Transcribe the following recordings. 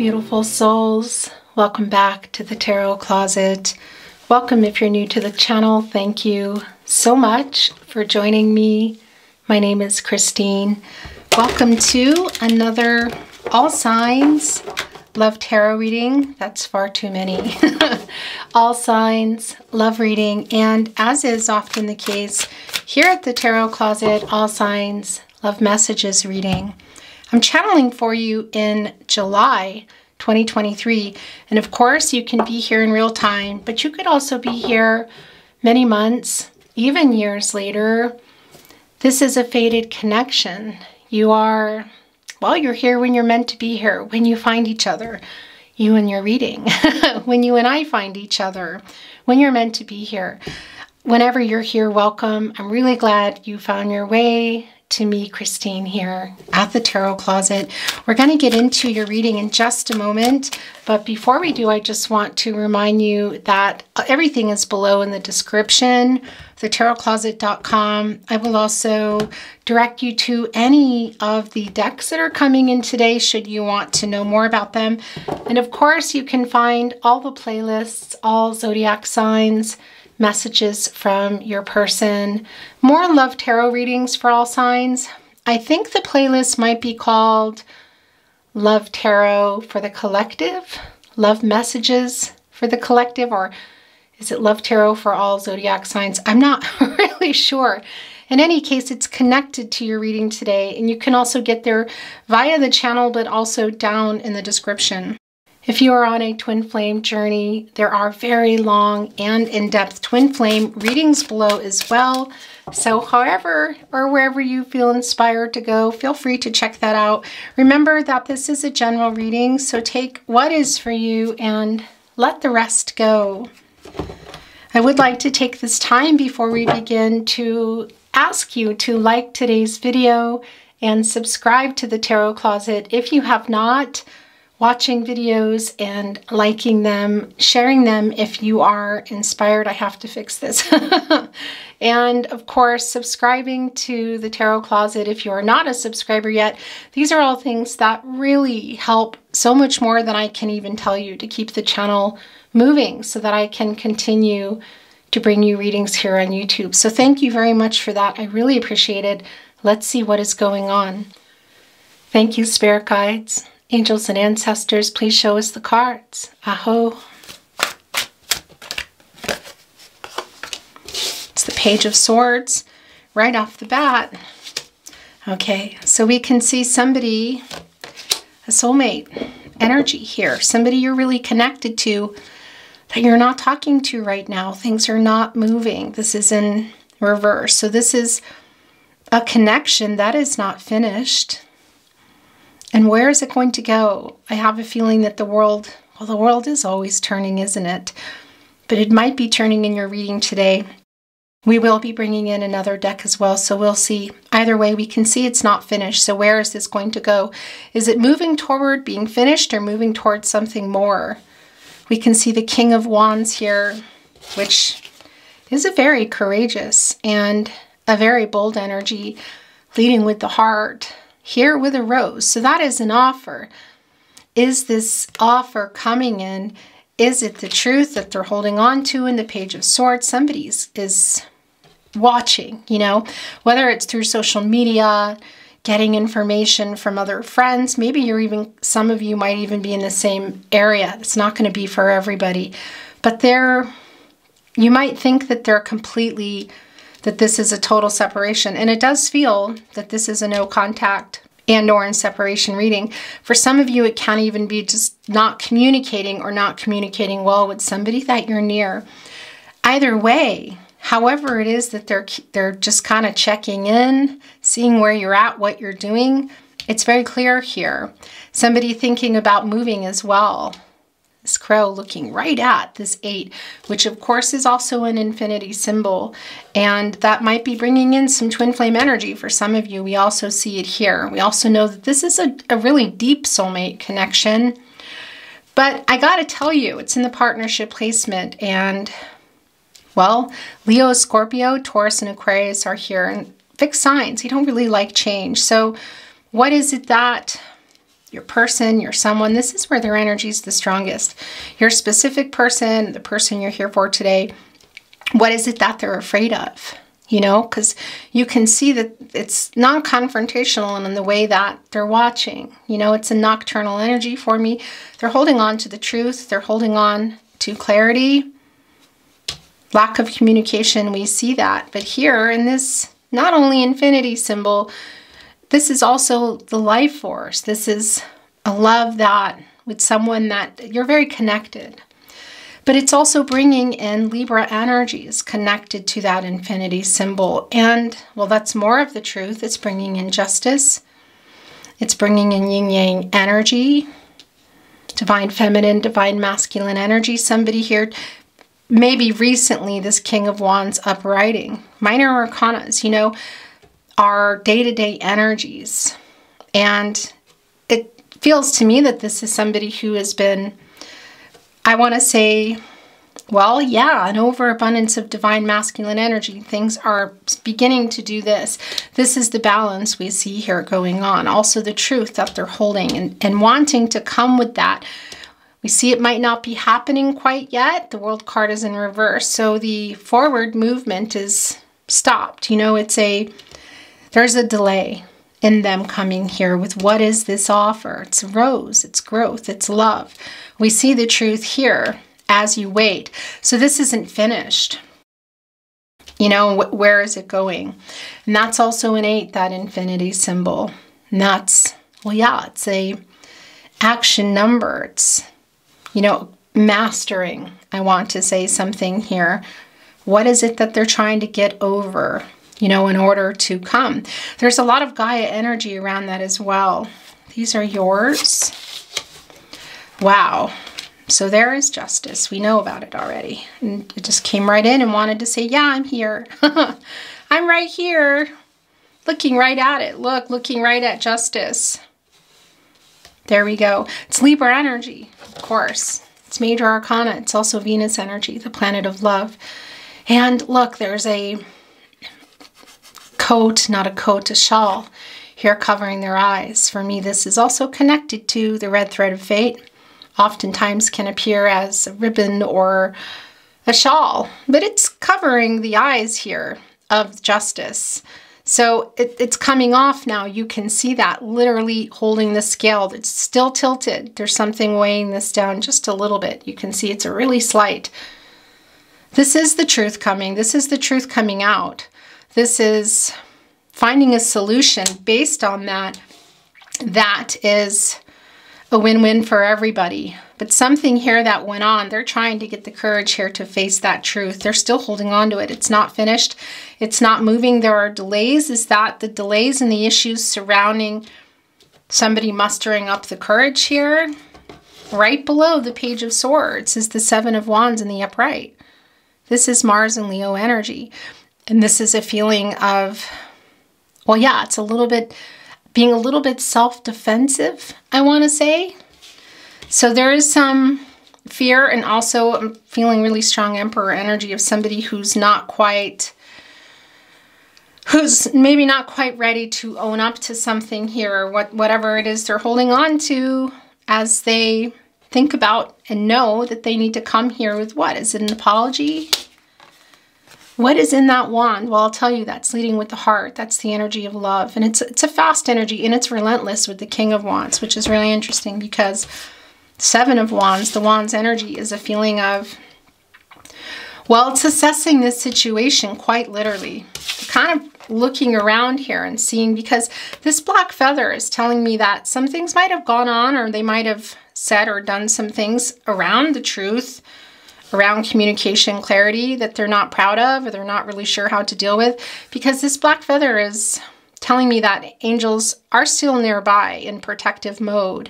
beautiful souls. Welcome back to the Tarot Closet. Welcome if you're new to the channel. Thank you so much for joining me. My name is Christine. Welcome to another All Signs Love Tarot reading. That's far too many. All Signs Love reading, and as is often the case here at the Tarot Closet, All Signs Love Messages reading. I'm channeling for you in July 2023, and of course you can be here in real time, but you could also be here many months, even years later. This is a fated connection. You are, well, you're here when you're meant to be here, when you find each other, you and your reading, when you and I find each other, when you're meant to be here. Whenever you're here, welcome. I'm really glad you found your way to me, Christine, here at the Tarot Closet. We're going to get into your reading in just a moment, but before we do, I just want to remind you that everything is below in the description, thetarotcloset.com. I will also direct you to any of the decks that are coming in today should you want to know more about them. And of course, you can find all the playlists, all zodiac signs, messages from your person, more love tarot readings for all signs. I think the playlist might be called Love Tarot for the Collective, Love Messages for the Collective, or is it Love Tarot for all zodiac signs? I'm not really sure. In any case, it's connected to your reading today, and you can also get there via the channel, but also down in the description. If you are on a twin flame journey, there are very long and in-depth twin flame readings below as well. So however or wherever you feel inspired to go, feel free to check that out. Remember that this is a general reading, so take what is for you and let the rest go. I would like to take this time before we begin to ask you to like today's video and subscribe to the Tarot Closet if you have not. Watching videos and liking them, sharing them if you are inspired. I have to fix this. And of course, subscribing to the Tarot Closet if you are not a subscriber yet. These are all things that really help so much more than I can even tell you to keep the channel moving so that I can continue to bring you readings here on YouTube. So thank you very much for that. I really appreciate it. Let's see what is going on. Thank you, Spirit Guides. Angels and ancestors, please show us the cards. Aho. It's the Page of Swords right off the bat. Okay, so we can see somebody, a soulmate energy here. Somebody you're really connected to that you're not talking to right now. Things are not moving. This is in reverse. So this is a connection that is not finished. And where is it going to go? I have a feeling that the world, well, the world is always turning, isn't it? But it might be turning in your reading today. We will be bringing in another deck as well, so we'll see. Either way, we can see it's not finished. So where is this going to go? Is it moving toward being finished or moving towards something more? We can see the King of Wands here, which is a very courageous and a very bold energy, leading with the heart. Here with a rose. So that is an offer. Is this offer coming in? Is it the truth that they're holding on to in the Page of Swords? Somebody is watching, you know, whether it's through social media, getting information from other friends. Maybe you're even, some of you might even be in the same area. It's not going to be for everybody. But you might think that they're completely, that this is a total separation. And it does feel that this is a no contact and or in separation reading. For some of you, it can even be just not communicating or not communicating well with somebody that you're near. Either way, however it is that they're just kind of checking in, seeing where you're at, what you're doing, it's very clear here. Somebody thinking about moving as well. This crow looking right at this 8, which of course is also an infinity symbol. And that might be bringing in some twin flame energy for some of you. We also see it here. We also know that this is a really deep soulmate connection. But I got to tell you, it's in the partnership placement. And, well, Leo, Scorpio, Taurus, and Aquarius are here. And fixed signs. You don't really like change. So what is it that your person, your someone. This is where their energy is the strongest. Your specific person, the person you're here for today, what is it that they're afraid of? You know, because you can see that it's non-confrontational in the way that they're watching. You know, it's a nocturnal energy for me. They're holding on to the truth. They're holding on to clarity. Lack of communication, we see that. But here in this, not only infinity symbol, this is also the life force. This is a love that with someone that you're very connected. But it's also bringing in Libra energies connected to that infinity symbol. And, well, that's more of the truth. It's bringing in justice. It's bringing in yin-yang energy, divine feminine, divine masculine energy. Somebody here, maybe recently, this King of Wands uprighting. Minor arcanas, you know, are day-to-day energies. And it feels to me that this is somebody who has been, I want to say, well, yeah, an overabundance of divine masculine energy. Things are beginning to do this. This is the balance we see here going on. Also the truth that they're holding and wanting to come with that. We see it might not be happening quite yet. The World card is in reverse. So the forward movement is stopped. You know, there's a delay in them coming here with what is this offer? It's a rose, it's growth, it's love. We see the truth here as you wait. So this isn't finished. You know, where is it going? And that's also an 8, that infinity symbol. And that's, well, yeah, it's a action number. It's, you know, mastering. I want to say something here. What is it that they're trying to get over, you know, in order to come? There's a lot of Gaia energy around that as well. These are yours. Wow. So there is justice. We know about it already. And it just came right in and wanted to say, yeah, I'm here. I'm right here. Looking right at it. Look, looking right at justice. There we go. It's Libra energy, of course. It's major arcana. It's also Venus energy, the planet of love. And look, there's a coat, not a coat, a shawl here covering their eyes. For me, this is also connected to the red thread of fate. Oftentimes can appear as a ribbon or a shawl, but it's covering the eyes here of justice. So it's coming off now. You can see that literally holding the scale. It's still tilted. There's something weighing this down just a little bit. You can see it's a really slight. This is the truth coming. This is the truth coming out. This is finding a solution based on that. That is a win-win for everybody. But something here that went on, they're trying to get the courage here to face that truth. They're still holding on to it. It's not finished. It's not moving. There are delays. Is that the delays and the issues surrounding somebody mustering up the courage here? Right below the Page of Swords is the 7 of Wands in the upright. This is Mars and Leo energy. And this is a feeling of, well, yeah, it's a little bit, being a little bit self-defensive, I want to say. So there is some fear, and also I'm feeling really strong Emperor energy of somebody who's not quite, who's maybe not quite ready to own up to something here, or whatever it is they're holding on to as they think about and know that they need to come here with what? Is it an apology? What is in that wand? Well, I'll tell you, that's leading with the heart. That's the energy of love. And it's a fast energy, and it's relentless with the King of Wands, which is really interesting because 7 of Wands, the Wands energy, is a feeling of, well, it's assessing this situation quite literally. Kind of looking around here and seeing, because this black feather is telling me that some things might have gone on, or they might have said or done some things around the truth, around communication clarity that they're not proud of, or they're not really sure how to deal with, because this black feather is telling me that angels are still nearby in protective mode.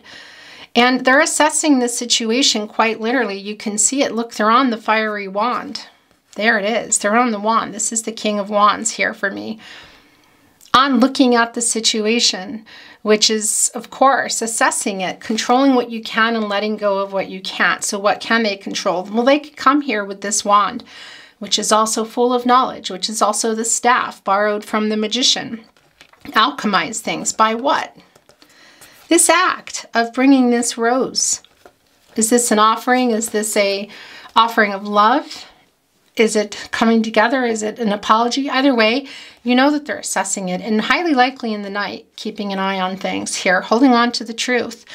And they're assessing the situation quite literally. You can see it. Look, they're on the fiery wand. There it is. They're on the wand. This is the King of Wands here for me. On looking at the situation, which is, of course, assessing it, controlling what you can and letting go of what you can't. So what can they control? Well, they could come here with this wand, which is also full of knowledge, which is also the staff borrowed from the magician. Alchemize things by what? this act of bringing this rose. Is this an offering? Is this a offering of love? Is it coming together? Is it an apology? Either way, you know that they're assessing it, and highly likely in the night, keeping an eye on things here, holding on to the truth.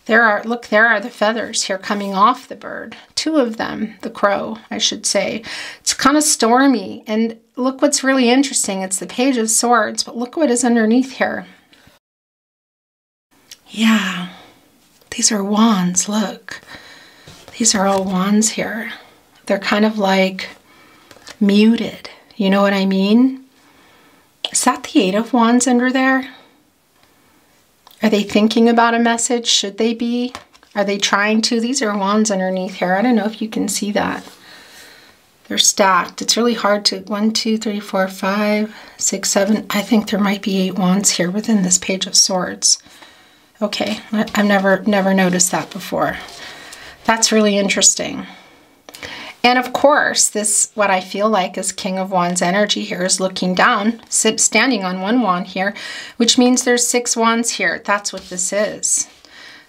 Look, there are the feathers here coming off the bird. 2 of them, the crow, I should say. It's kind of stormy, and look what's really interesting. It's the Page of Swords, but look what is underneath here. Yeah, these are wands, look. These are all wands here. They're kind of like muted, you know what I mean? Is that the 8 of Wands under there? Are they thinking about a message? Should they be? Are they trying to? These are wands underneath here. I don't know if you can see that. They're stacked. It's really hard to, 1, 2, 3, 4, 5, 6, 7. I think there might be 8 wands here within this Page of Swords. Okay, I've never noticed that before. That's really interesting. And of course, this, what I feel like is King of Wands energy here, is looking down, standing on 1 wand here, which means there's 6 wands here. That's what this is.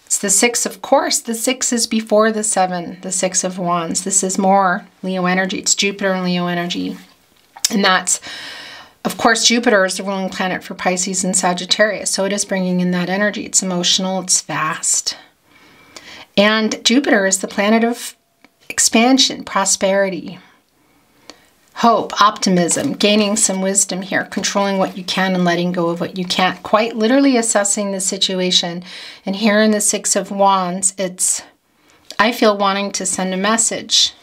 It's the 6, of course. The 6 is before the 7, the 6 of Wands. This is more Leo energy. It's Jupiter and Leo energy. And that's, of course, Jupiter is the ruling planet for Pisces and Sagittarius. So it is bringing in that energy. It's emotional. It's fast. And Jupiter is the planet of expansion, prosperity, hope, optimism, gaining some wisdom here, controlling what you can and letting go of what you can't, quite literally assessing the situation. And here in the 6 of Wands, it's, I feel, wanting to send a message.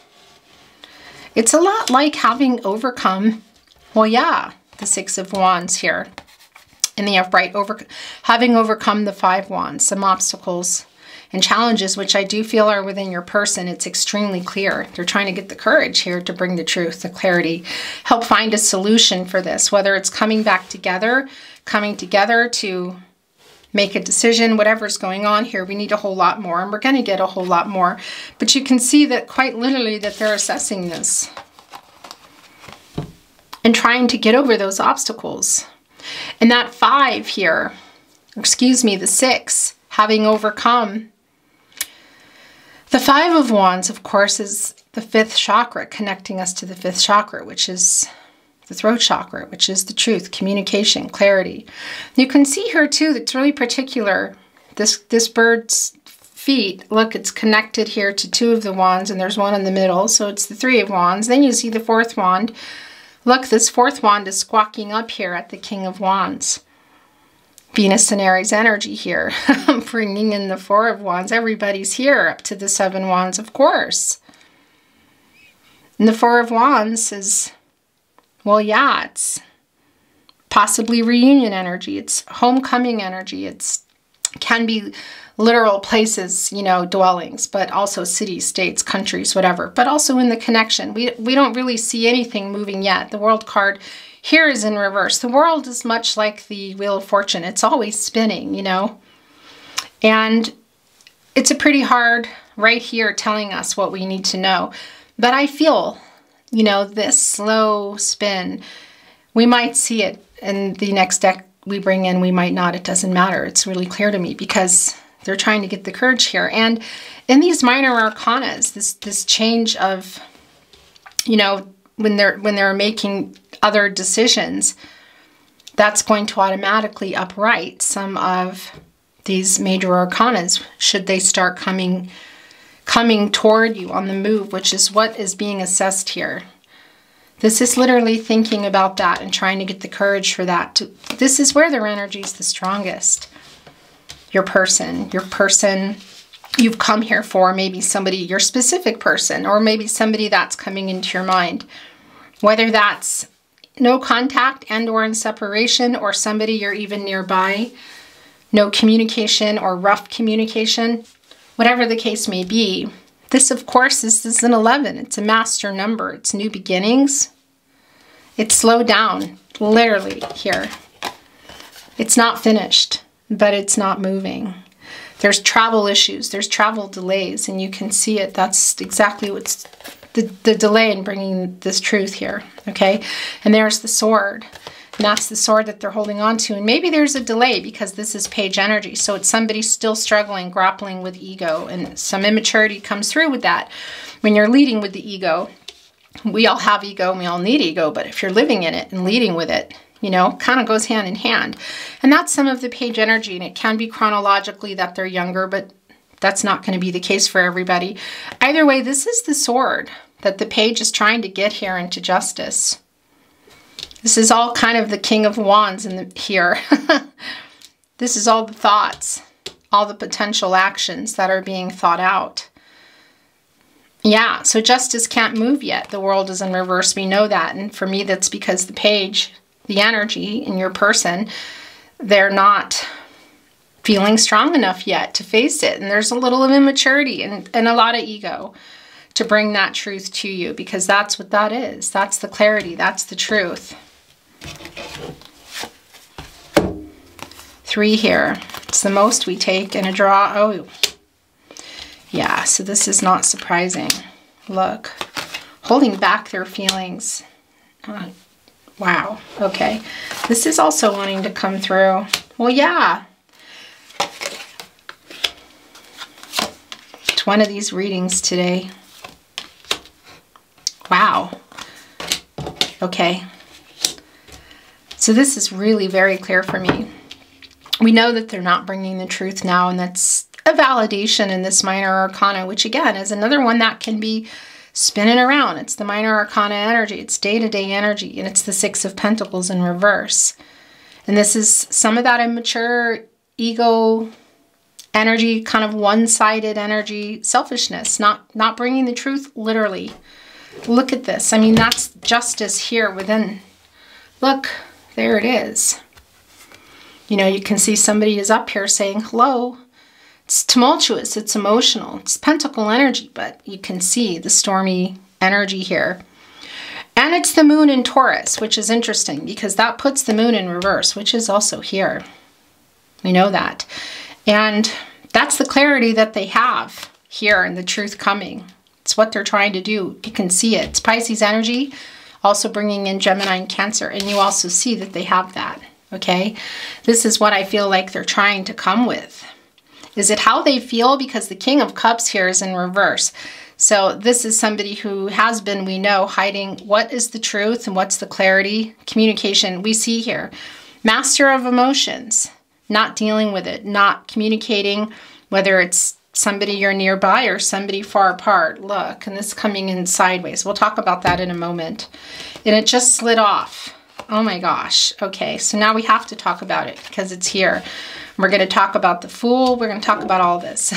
It's a lot like having overcome, well, yeah, the 6 of Wands here in the upright, having overcome the 5 wands, some obstacles and challenges, which I do feel are within your person. It's extremely clear. You're trying to get the courage here to bring the truth, the clarity, help find a solution for this, whether it's coming together to make a decision, whatever's going on here. We need a whole lot more, and we're going to get a whole lot more. But you can see that quite literally that they're assessing this and trying to get over those obstacles. And that 5 here, excuse me, the 6, having overcome. The 5 of Wands, of course, is the 5th chakra, connecting us to the 5th chakra, which is the throat chakra, which is the truth, communication, clarity. You can see here, too, that's really particular. This bird's feet, look, it's connected here to 2 of the wands, and there's 1 in the middle, so it's the 3 of Wands. Then you see the 4th wand. Look, this 4th wand is squawking up here at the King of Wands. Venus and Aries energy here, bringing in the 4 of Wands. Everybody's here up to the 7 wands, of course. And the 4 of Wands is, well, yeah, it's possibly reunion energy. It's homecoming energy. It's can be literal places, you know, dwellings, but also cities, states, countries, whatever. But also in the connection. We don't really see anything moving yet. The World card here is in reverse. The world is much like the Wheel of Fortune. It's always spinning, you know. And it's a pretty hard right here telling us what we need to know. But I feel, you know, this slow spin, we might see it in the next deck we bring in, we might not. It doesn't matter. It's really clear to me because they're trying to get the courage here. And in these minor arcanas, this change of, you know, when they're making other decisions, that's going to automatically upright some of these major arcanas should they start coming toward you on the move, which is what is being assessed here. This is literally thinking about that and trying to get the courage for that. This is where their energy is the strongest. Your person, you've come here for, maybe somebody, your specific person, or maybe somebody that's coming into your mind. Whether that's no contact and or in separation, or somebody you're even nearby, no communication or rough communication, whatever the case may be. This, of course, is an 11. It's a master number. It's new beginnings. It's slowed down, literally, here. It's not finished, but it's not moving. There's travel issues. There's travel delays, and you can see it. That's exactly what's the delay in bringing this truth here, okay? And there's the sword. And that's the sword that they're holding on to. And maybe there's a delay because this is page energy. So it's somebody still struggling, grappling with ego. And some immaturity comes through with that. When you're leading with the ego, we all have ego and we all need ego. But if you're living in it and leading with it, you know, kind of goes hand in hand. And that's some of the page energy. And it can be chronologically that they're younger, but that's not going to be the case for everybody. Either way, this is the sword that the page is trying to get here into justice. This is all kind of the King of Wands here. This is all the thoughts, all the potential actions that are being thought out. Yeah, so justice can't move yet. The world is in reverse. We know that. And for me, that's because the page, the energy in your person, they're not feeling strong enough yet to face it. And there's a little of immaturity and a lot of ego to bring that truth to you, because that's what that is. That's the clarity. That's the truth. 3 here. It's the most we take in a draw. Oh, yeah. So this is not surprising. Look, holding back their feelings. Wow. Okay. This is also wanting to come through. Well, yeah. It's one of these readings today. Wow. Okay. So this is really very clear for me. We know that they're not bringing the truth now, and that's a validation in this minor arcana, which again is another one that can be spinning around. It's the minor arcana energy. It's day-to-day energy, and it's the 6 of Pentacles in reverse. And this is some of that immature ego energy, kind of one-sided energy, selfishness, not bringing the truth literally. Look at this. I mean, that's justice here within. Look, there it is. You know, you can see somebody is up here saying hello. It's tumultuous, it's emotional, it's pentacle energy, but you can see the stormy energy here. And it's the moon in Taurus, which is interesting because that puts the moon in reverse, which is also here. We know that. And that's the clarity that they have here and the truth coming. It's what they're trying to do. You can see it. It's Pisces energy, also bringing in Gemini and Cancer. And you also see that they have that, okay? This is what I feel like they're trying to come with. Is it how they feel? Because the King of Cups here is in reverse. So this is somebody who has been, we know, hiding what is the truth and what's the clarity. Communication, we see here. Master of emotions, not dealing with it, not communicating, whether it's somebody you're nearby or somebody far apart. Look, and this coming in sideways. We'll talk about that in a moment. And it just slid off. Oh my gosh. Okay, so now we have to talk about it because it's here. We're going to talk about the Fool. We're going to talk about all this.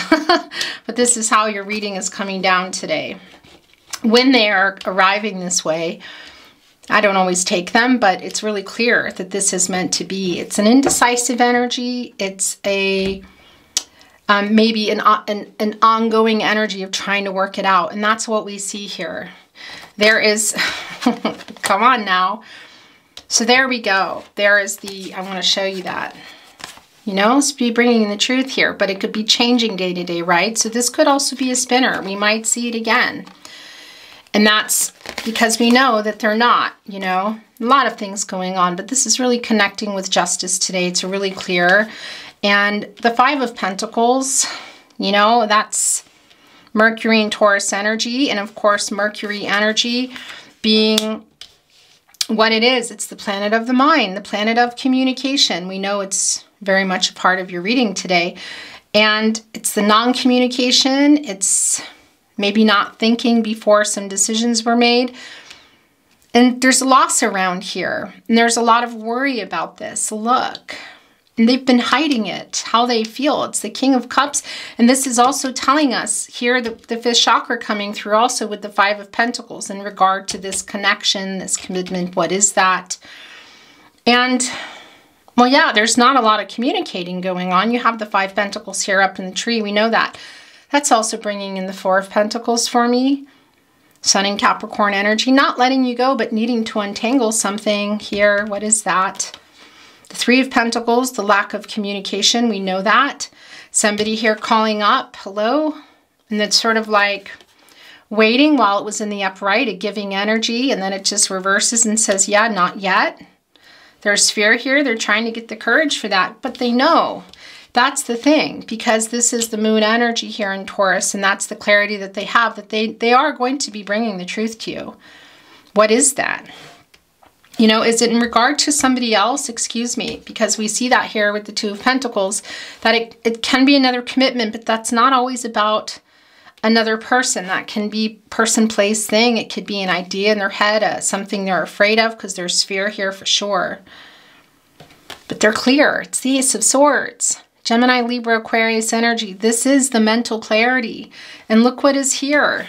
But this is how your reading is coming down today. When they are arriving this way, I don't always take them, but it's really clear that this is meant to be. It's an indecisive energy. It's a maybe an ongoing energy of trying to work it out. And that's what we see here. There is, come on now. So there we go. There is the, I want to show you that. You know, it's be bringing the truth here, but it could be changing day to day, right? So this could also be a spinner. We might see it again. And that's because we know that they're not, you know, a lot of things going on, but this is really connecting with justice today. It's really clear. And the 5 of Pentacles, you know, that's Mercury and Taurus energy. And of course, Mercury energy being what it is. It's the planet of the mind, the planet of communication. We know it's very much a part of your reading today. And it's the non-communication. It's maybe not thinking before some decisions were made. And there's loss around here. And there's a lot of worry about this. Look. And they've been hiding it, how they feel. It's the King of Cups. And this is also telling us here the 5th chakra coming through also with the 5 of Pentacles in regard to this connection, this commitment. What is that? And, well, yeah, there's not a lot of communicating going on. You have the 5 Pentacles here up in the tree. We know that. That's also bringing in the 4 of Pentacles for me. Sun and Capricorn energy. Not letting you go, but needing to untangle something here. What is that? The 3 of Pentacles, the lack of communication, we know that. Somebody here calling up, hello? And it's sort of like waiting while it was in the upright, a giving energy, and then it just reverses and says, yeah, not yet. There's fear here. They're trying to get the courage for that, but they know. That's the thing, because this is the moon energy here in Taurus, and that's the clarity that they have, that they are going to be bringing the truth to you. What is that? You know, is it in regard to somebody else? Excuse me, because we see that here with the Two of Pentacles, that it can be another commitment, but that's not always about another person. That can be person, place, thing. It could be an idea in their head, something they're afraid of, because there's fear here for sure. But they're clear. It's the Ace of Swords. Gemini, Libra, Aquarius energy. This is the mental clarity. And look what is here.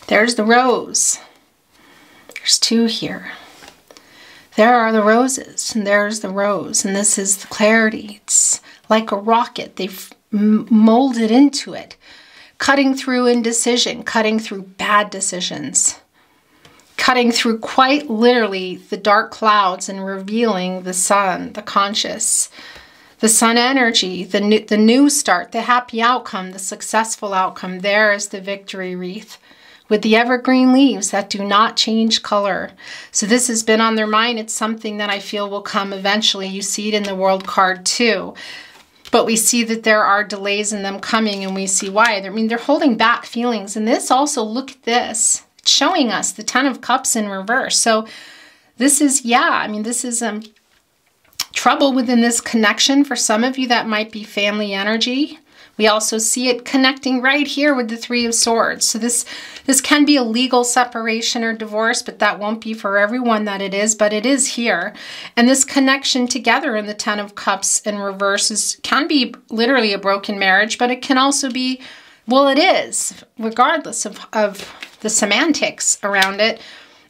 There's the rose. There's two here. There are the roses, and there's the rose. And this is the clarity. It's like a rocket. They've molded into it. Cutting through indecision, cutting through bad decisions. Cutting through quite literally the dark clouds and revealing the sun, the conscious, the sun energy, the new start, the happy outcome, the successful outcome. There is the victory wreath with the evergreen leaves that do not change color. So this has been on their mind. It's something that I feel will come eventually. You see it in the World card too. But we see that there are delays in them coming, and we see why. I mean, they're holding back feelings. And this also, look at this. Showing us the Ten of Cups in reverse. So this is, yeah, I mean, this is trouble within this connection. For some of you, that might be family energy. We also see it connecting right here with the Three of Swords. So this can be a legal separation or divorce, but that won't be for everyone that it is, but it is here. And this connection together in the Ten of Cups in reverse can be literally a broken marriage, but it can also be, well, it is, regardless of the semantics around it,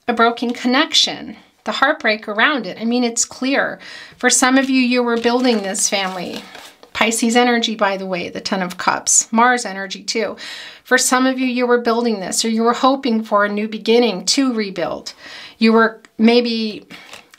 a broken connection, the heartbreak around it. I mean, it's clear. For some of you, you were building this family. Pisces energy, by the way, the Ten of Cups. Mars energy, too. For some of you, you were building this, or you were hoping for a new beginning to rebuild. You were maybe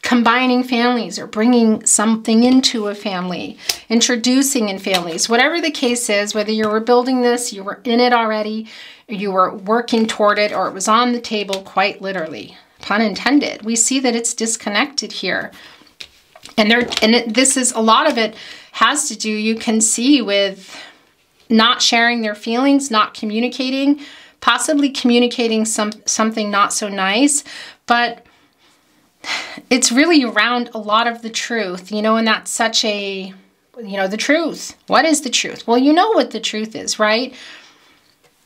combining families or bringing something into a family, introducing in families. Whatever the case is, whether you were building this, you were in it already, you were working toward it, or it was on the table, quite literally, pun intended. We see that it's disconnected here. And this is, a lot of it has to do, you can see, with not sharing their feelings, not communicating, possibly communicating something not so nice, but it's really around a lot of the truth, you know, and that's such a, you know, the truth. What is the truth? Well, you know what the truth is, right?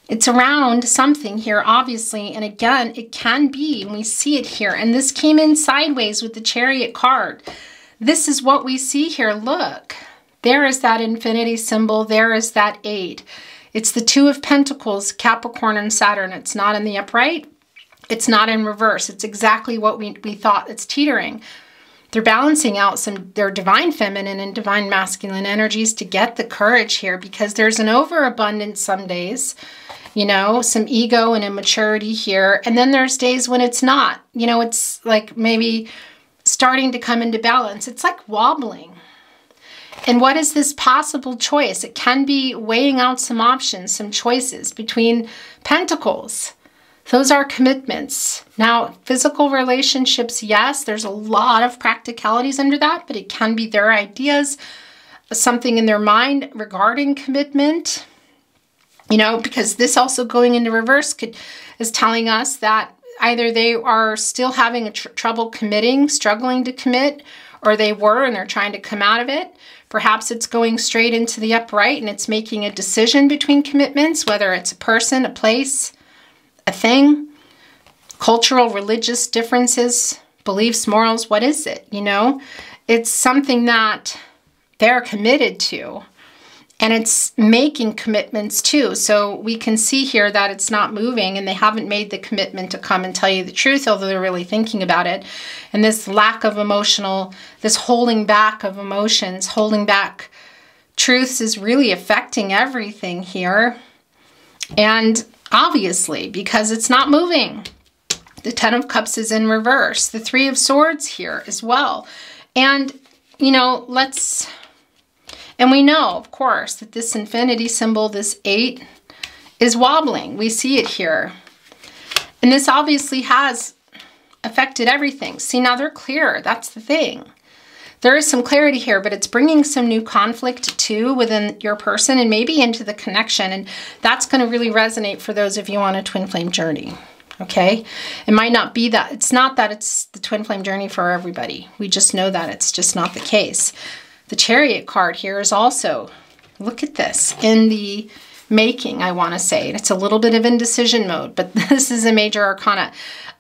It's around something here, obviously. And again, it can be, and we see it here. And this came in sideways with the Chariot card. This is what we see here. Look, there is that infinity symbol. There is that 8. It's the Two of Pentacles, Capricorn and Saturn. It's not in the upright. It's not in reverse. It's exactly what we thought. It's teetering. They're balancing out their divine feminine and divine masculine energies to get the courage here, because there's an overabundance some days, you know, some ego and immaturity here. And then there's days when it's not, you know, it's like maybe starting to come into balance. It's like wobbling. And what is this possible choice? It can be weighing out some options, some choices between pentacles. Those are commitments. Now, physical relationships, yes, there's a lot of practicalities under that, but it can be their ideas, something in their mind regarding commitment, you know, because this also going into reverse is telling us that either they are still having trouble committing, struggling to commit, or they were and they're trying to come out of it. Perhaps it's going straight into the upright and it's making a decision between commitments, whether it's a person, a place, a thing, cultural, religious differences, beliefs, morals. What is it? You know, it's something that they're committed to, and it's making commitments too. So we can see here that it's not moving, and they haven't made the commitment to come and tell you the truth, although they're really thinking about it. And this lack of this holding back of emotions, holding back truths is really affecting everything here. And obviously, because it's not moving. The Ten of Cups is in reverse. The Three of Swords here as well. And, you know, and we know, of course, that this infinity symbol, this 8, is wobbling. We see it here. And this obviously has affected everything. See, now they're clearer. That's the thing. There is some clarity here, but it's bringing some new conflict too within your person and maybe into the connection. And that's going to really resonate for those of you on a twin flame journey. Okay. It might not be that. It's not that it's the twin flame journey for everybody. We just know that it's just not the case. The Chariot card here is also, look at this, in the making, I want to say. It's a little bit of indecision mode, but this is a major arcana.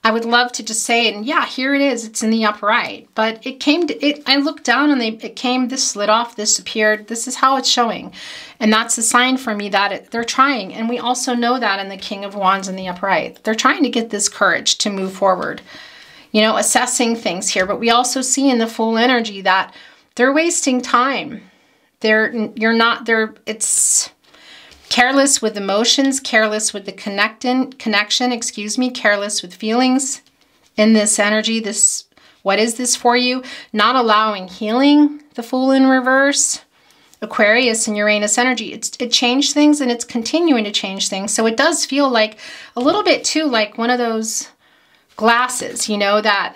I would love to just say, and yeah, here it is. It's in the upright, but it came to it. I looked down and it came, this slid off, this appeared. This is how it's showing. And that's a sign for me that they're trying. And we also know that in the King of Wands in the upright, they're trying to get this courage to move forward, you know, assessing things here. But we also see in the Fool energy that they're wasting time. It's careless with emotions, careless with the connection, careless with feelings in this energy. What is this for you? Not allowing healing, the Fool in reverse. Aquarius and Uranus energy. It changed things and it's continuing to change things. So it does feel like a little bit too like one of those glasses, you know, that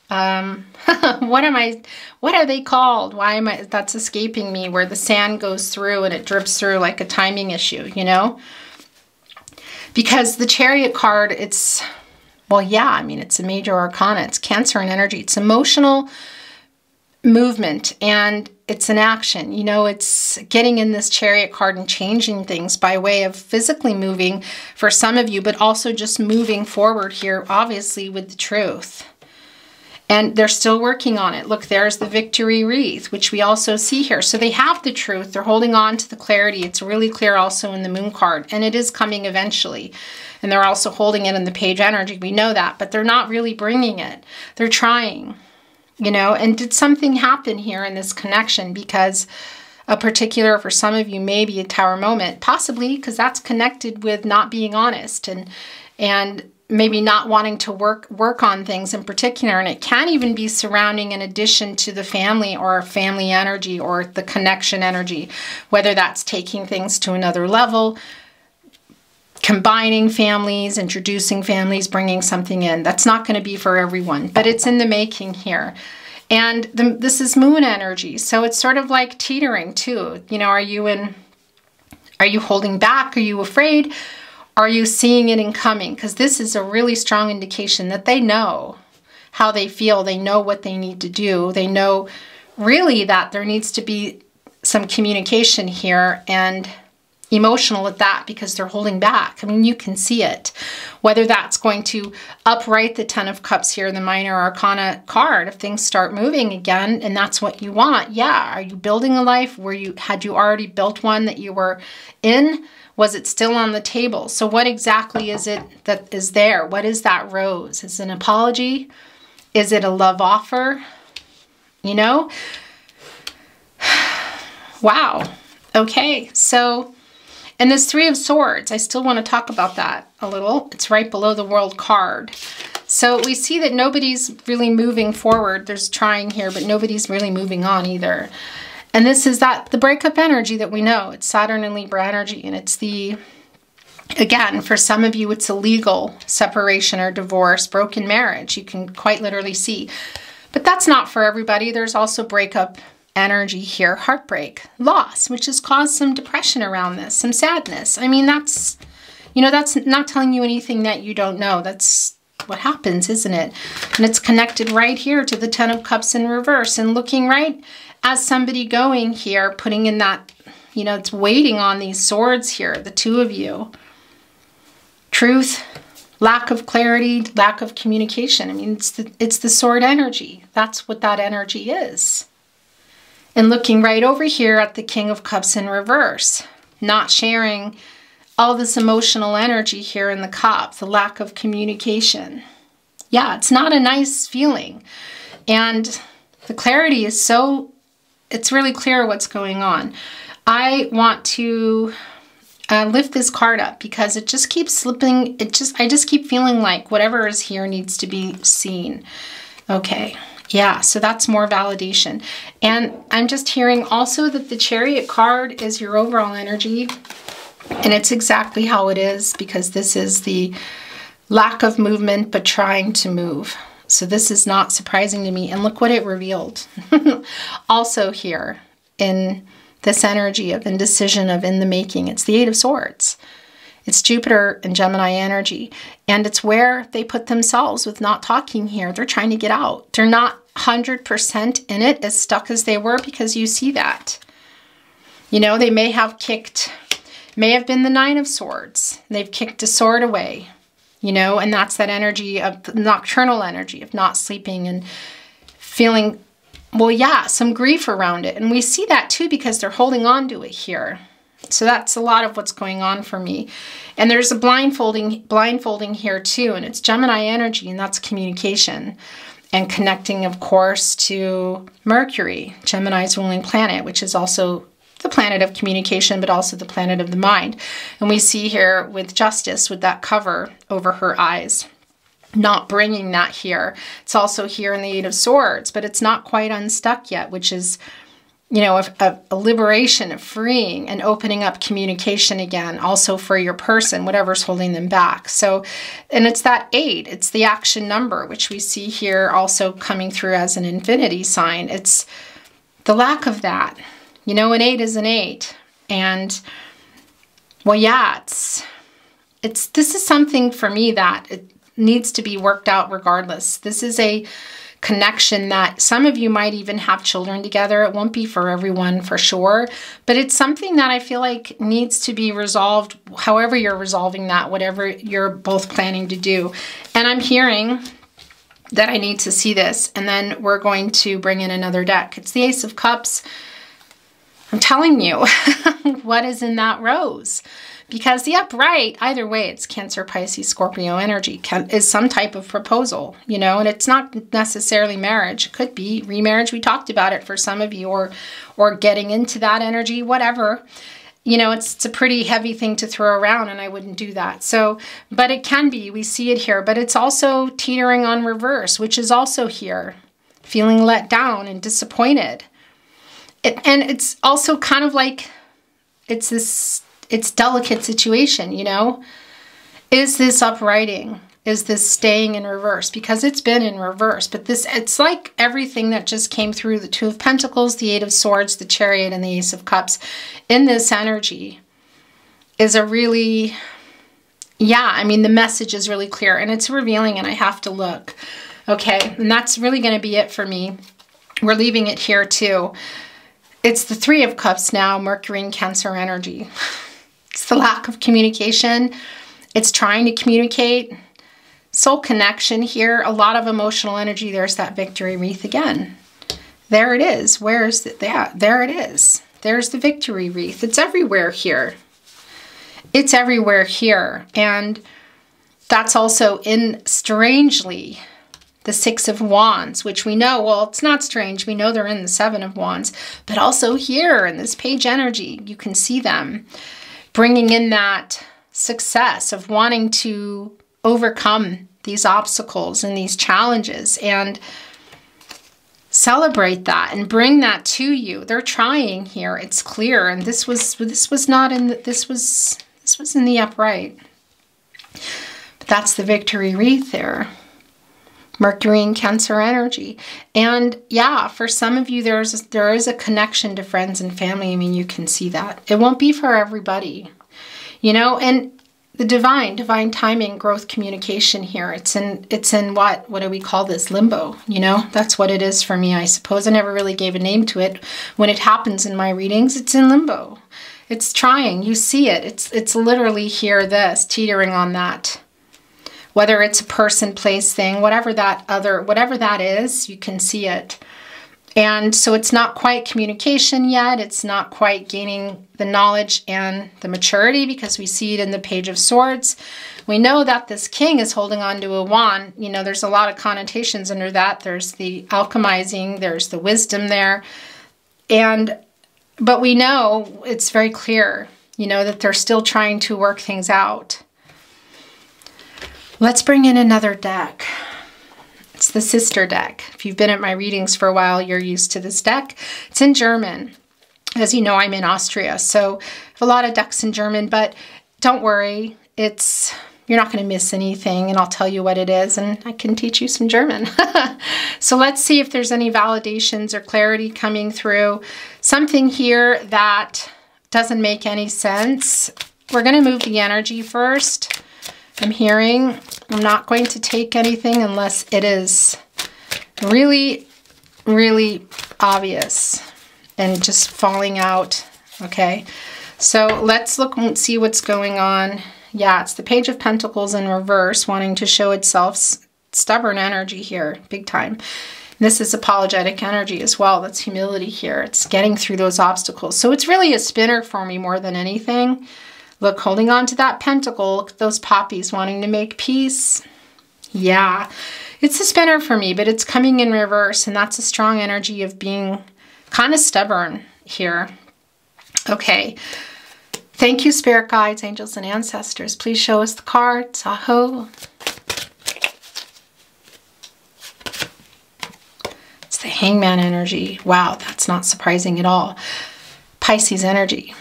what are they called? That's escaping me, where the sand goes through and it drips through like a timing issue, you know? Because the Chariot card, it's, well, yeah, I mean, it's a major arcana. It's Cancer and energy. It's emotional movement and it's an action. You know, it's getting in this Chariot card and changing things by way of physically moving for some of you, but also just moving forward here, obviously, with the truth. And they're still working on it. Look, there's the victory wreath, which we also see here. So they have the truth. They're holding on to the clarity. It's really clear also in the Moon card. And it is coming eventually. And they're also holding it in the Page energy. We know that. But they're not really bringing it. They're trying, you know. And did something happen here in this connection? Because a particular, for some of you, maybe a Tower moment. Possibly, because that's connected with not being honest. And maybe not wanting to work on things in particular. And it can even be surrounding in addition to the family or family energy or the connection energy, whether that's taking things to another level, combining families, introducing families, bringing something in. That's not going to be for everyone, but it's in the making here. And this is Moon energy. So it's sort of like teetering too. You know, are you holding back? Are you afraid? Are you seeing it incoming? Because this is a really strong indication that they know how they feel. They know what they need to do. They know really that there needs to be some communication here and emotional at that, because they're holding back. I mean, you can see it. Whether that's going to upright the Ten of Cups here, the minor arcana card, if things start moving again and that's what you want. Yeah. Are you building a life? Had you already built one that you were in? Was it still on the table? So what exactly is it that is there? What is that rose? Is it an apology? Is it a love offer? You know? Wow. Okay. So, and this Three of Swords, I still want to talk about that a little. It's right below the World card. So we see that nobody's really moving forward. There's trying here, but nobody's really moving on either. And this is the breakup energy that we know. It's Saturn and Libra energy. And it's again, for some of you, it's a legal separation or divorce, broken marriage. You can quite literally see. But that's not for everybody. There's also breakup energy here, heartbreak, loss, which has caused some depression around this, some sadness. I mean, that's not telling you anything that you don't know. That's what happens, isn't it? And it's connected right here to the Ten of Cups in reverse and looking right as somebody going here, putting in that, you know, it's waiting on these swords here, the two of you. Truth, lack of clarity, lack of communication. I mean, it's the sword energy. That's what that energy is. And looking right over here at the King of Cups in reverse, not sharing all this emotional energy here in the cup, the lack of communication. Yeah, it's not a nice feeling. And the clarity is it's really clear what's going on. I want to lift this card up because it just keeps slipping. I just keep feeling like whatever is here needs to be seen. Okay. Yeah, so that's more validation. And I'm just hearing also that the Chariot card is your overall energy. And it's exactly how it is, because this is the lack of movement, but trying to move. So this is not surprising to me. And look what it revealed. Also here in this energy of indecision, of in the making, it's the Eight of Swords. It's Jupiter and Gemini energy. And it's where they put themselves with not talking here. They're trying to get out. They're not 100% in it, as stuck as they were, because you see that. You know, they may have been the Nine of Swords. They've kicked a sword away, you know, and that's that energy of the nocturnal energy of not sleeping and feeling, well, yeah, some grief around it. And we see that too because they're holding on to it here. So that's a lot of what's going on for me. And there's a blindfolding here too, and it's Gemini energy, and that's communication and connecting, of course, to Mercury, Gemini's ruling planet, which is also the planet of communication, but also the planet of the mind. And we see here with Justice, with that cover over her eyes, not bringing that here. It's also here in the Eight of Swords, but it's not quite unstuck yet, which is, you know, a liberation, of freeing and opening up communication again, also for your person, whatever's holding them back. So, and it's that 8, it's the action number, which we see here also coming through as an infinity sign. It's the lack of that. You know, an 8 is an 8. And, well, yeah, this is something for me that it needs to be worked out regardless. This is a connection that some of you might even have children together. It won't be for everyone for sure, but it's something that I feel like needs to be resolved, however you're resolving that, whatever you're both planning to do. And I'm hearing that I need to see this, and then we're going to bring in another deck. It's the Ace of Cups. I'm telling you what is in that rose. Because the upright, either way, it's Cancer, Pisces, Scorpio energy, is some type of proposal, you know, and it's not necessarily marriage. It could be remarriage. We talked about it for some of you, or getting into that energy, whatever. You know, it's a pretty heavy thing to throw around, and I wouldn't do that. So, but it can be, we see it here, but it's also teetering on reverse, which is also here, feeling let down and disappointed. And it's also kind of like, it's delicate situation, you know? Is this uprighting? Is this staying in reverse? Because it's been in reverse, but it's like everything that just came through, the Two of Pentacles, the Eight of Swords, the Chariot, and the Ace of Cups in this energy is a really, yeah, I mean, the message is really clear and it's revealing, and I have to look. Okay, and that's really going to be it for me. We're leaving it here too. It's the Three of Cups now, Mercury and Cancer energy. It's the lack of communication. It's trying to communicate. Soul connection here. A lot of emotional energy. There's that victory wreath again. There it is. Where is it? Yeah, there it is. There's the victory wreath. It's everywhere here. It's everywhere here. And that's also in, strangely, the Six of Wands, which we know, well, it's not strange. We know they're in the Seven of Wands. But also here in this page energy, you can see them bringing in that success of wanting to overcome these obstacles and these challenges and celebrate that and bring that to you. They're trying here. It's clear. And this was not in the, this was in the upright. But that's the victory wreath there. Mercury and Cancer energy. And yeah, for some of you, there is a connection to friends and family. I mean, you can see that. It won't be for everybody, you know, and the divine timing, growth, communication here. It's in what do we call this? Limbo, you know, that's what it is for me, I suppose. I never really gave a name to it. When it happens in my readings, it's in limbo. It's trying, you see it. It's literally here, this, teetering on that. Whether it's a person, place, thing, whatever that is, you can see it. And so it's not quite communication yet. It's not quite gaining the knowledge and the maturity, because we see it in the Page of Swords. We know that this king is holding on to a wand. You know, there's a lot of connotations under that. There's the alchemizing, there's the wisdom there. But we know it's very clear, you know, that they're still trying to work things out. Let's bring in another deck. It's the sister deck. If you've been at my readings for a while, you're used to this deck. It's in German. As you know, I'm in Austria, so I have a lot of decks in German, but don't worry. It's you're not going to miss anything, and I'll tell you what it is, and I can teach you some German. So let's see if there's any validations or clarity coming through. Something here that doesn't make any sense. We're going to move the energy first. I'm hearing, I'm not going to take anything unless it is really, really obvious and just falling out. Okay, so let's look and see what's going on. Yeah, it's the Page of Pentacles in reverse, wanting to show itself. Stubborn energy here, big time. This is apologetic energy as well. That's humility here. It's getting through those obstacles. So it's really a spinner for me more than anything. Look, holding on to that pentacle. Look at those poppies wanting to make peace. Yeah, it's a spinner for me, but it's coming in reverse, and that's a strong energy of being kind of stubborn here. Okay. Thank you, spirit guides, angels, and ancestors. Please show us the cards. Aho. It's the Hangman energy. Wow, that's not surprising at all. Pisces energy.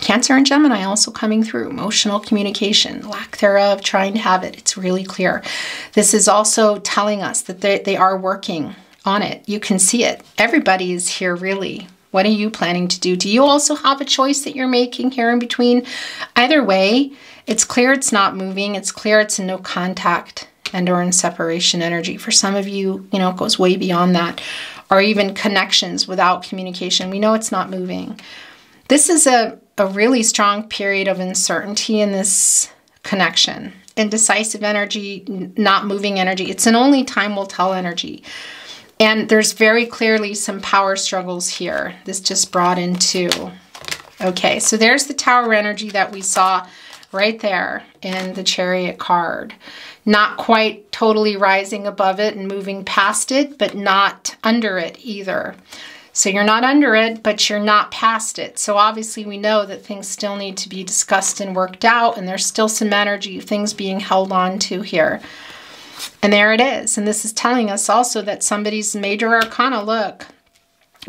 Cancer and Gemini also coming through. Emotional communication, lack thereof, trying to have it. It's really clear. This is also telling us that they are working on it. You can see it. Everybody is here, really. What are you planning to do? Do you also have a choice that you're making here in between? Either way, it's clear it's not moving. It's clear it's in no contact and or in separation energy. For some of you, you know, it goes way beyond that, or even connections without communication. We know it's not moving. This is a really strong period of uncertainty in this connection. Indecisive energy, not moving energy. It's an only time will tell energy. And there's very clearly some power struggles here. This just brought in too. Okay, so there's the Tower energy that we saw right there in the Chariot card. Not quite totally rising above it and moving past it, but not under it either. So you're not under it, but you're not past it. So obviously we know that things still need to be discussed and worked out, and there's still some energy of things being held on to here. And there it is. And this is telling us also that somebody's major arcana, look,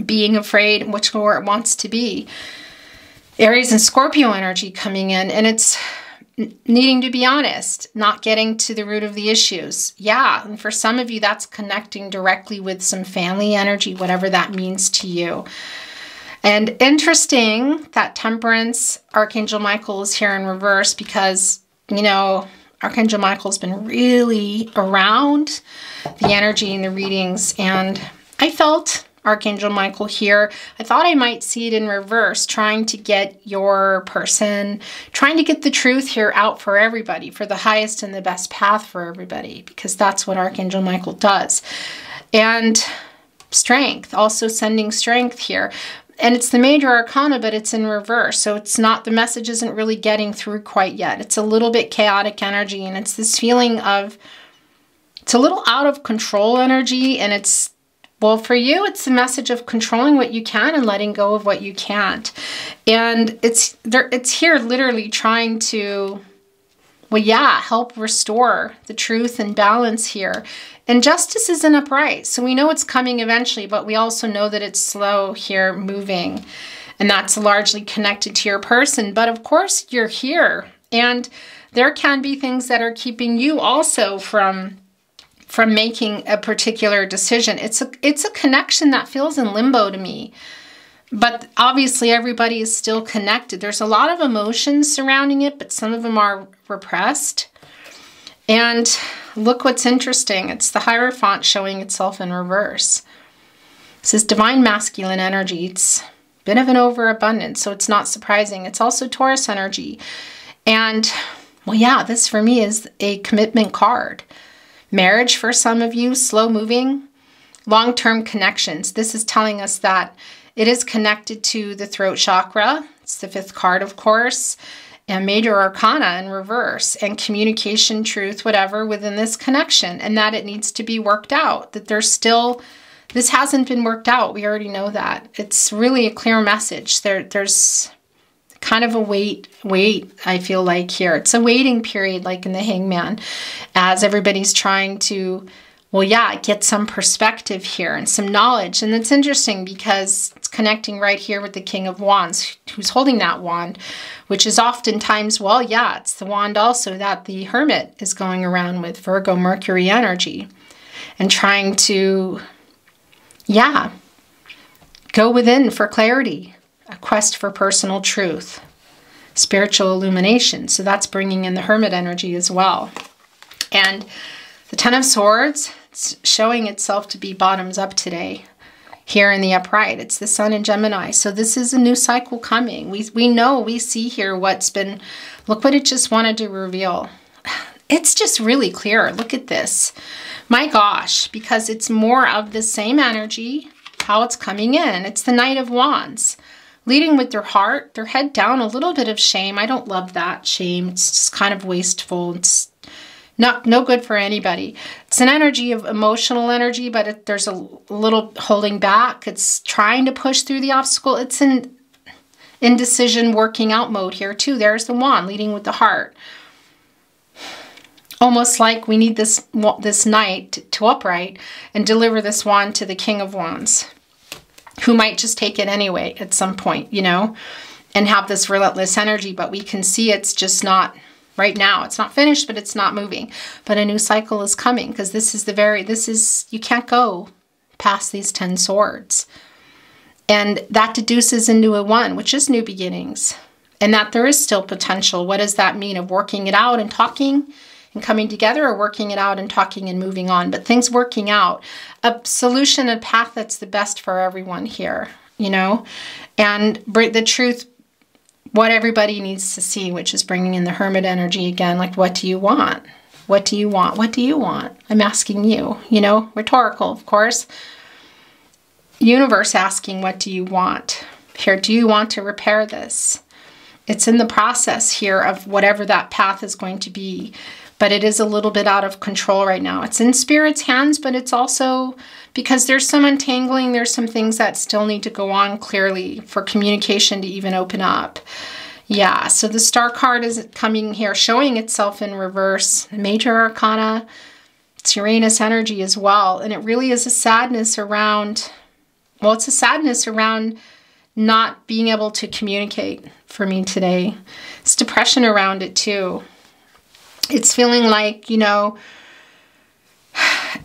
being afraid, which where it wants to be. Aries and Scorpio energy coming in, and it's needing to be honest, not getting to the root of the issues. Yeah, and for some of you, that's connecting directly with some family energy, whatever that means to you. And interesting that Temperance, Archangel Michael is here in reverse because, you know, Archangel Michael's been really around the energy in the readings, and I felt Archangel Michael here. I thought I might see it in reverse, trying to get your person, trying to get the truth here out for everybody, for the highest and the best path for everybody, because that's what Archangel Michael does. And strength, also sending strength here. And it's the major arcana, but it's in reverse. So it's not, the message isn't really getting through quite yet. It's a little bit chaotic energy, and it's this feeling of, it's a little out of control energy. And it's, well, for you, it's the message of controlling what you can and letting go of what you can't. And it's here literally trying to, well, yeah, help restore the truth and balance here. And justice isn't upright. So we know it's coming eventually, but we also know that it's slow here moving. And that's largely connected to your person. But of course, you're here. And there can be things that are keeping you also from making a particular decision. It's a connection that feels in limbo to me. But obviously everybody is still connected. There's a lot of emotions surrounding it, but some of them are repressed. And look what's interesting. It's the Hierophant showing itself in reverse. This is divine masculine energy. It's a bit of an overabundance, so it's not surprising. It's also Taurus energy. And, well, yeah, this for me is a commitment card. Marriage for some of you, slow moving, long-term connections. This is telling us that it is connected to the throat chakra. It's the 5th card, of course, and major arcana in reverse, and communication, truth, whatever, within this connection, and that it needs to be worked out, that there's still, this hasn't been worked out. We already know that. It's really a clear message. There's kind of a wait, I feel like here. It's a waiting period, like in the Hangman, as everybody's trying to well, yeah, get some perspective here and some knowledge. And it's interesting because it's connecting right here with the King of Wands, who's holding that wand, which is oftentimes, well, yeah, it's the wand also that the Hermit is going around with, Virgo, Mercury energy, and trying to, yeah, go within for clarity, a quest for personal truth, spiritual illumination. So that's bringing in the Hermit energy as well. And the Ten of Swords, it's showing itself to be bottoms up today here in the upright. It's the Sun in Gemini. So this is a new cycle coming. We know, we see here what's been, look what it just wanted to reveal. It's just really clear. Look at this. My gosh, because it's more of the same energy, how it's coming in. It's the Knight of Wands, leading with their heart, their head down, a little bit of shame. I don't love that shame. It's just kind of wasteful. It's no good for anybody. It's an energy of emotional energy, but there's a little holding back. It's trying to push through the obstacle. It's in indecision working out mode here too. There's the wand leading with the heart. Almost like we need this knight to upright and deliver this wand to the King of Wands, who might just take it anyway at some point, you know, and have this relentless energy. But we can see it's just not right now. It's not finished, but it's not moving. But a new cycle is coming, because this is, you can't go past these 10 swords. And that deduces into a 1, which is new beginnings. And that there is still potential. What does that mean? Of working it out and talking and coming together, or working it out and talking and moving on? But things working out. A solution, a path that's the best for everyone here, you know? And the truth, what everybody needs to see, which is bringing in the Hermit energy again. Like, what do you want? What do you want? What do you want? I'm asking you, you know, rhetorical, of course. Universe asking, what do you want? Here, do you want to repair this? It's in the process here of whatever that path is going to be. But it is a little bit out of control right now. It's in Spirit's hands, but it's also because there's some untangling. There's some things that still need to go on clearly for communication to even open up. Yeah, so the Star card is coming here, showing itself in reverse. The Major Arcana, it's Uranus energy as well. And it really is a sadness around, well, it's a sadness around not being able to communicate for me today. It's depression around it too. It's feeling like, you know,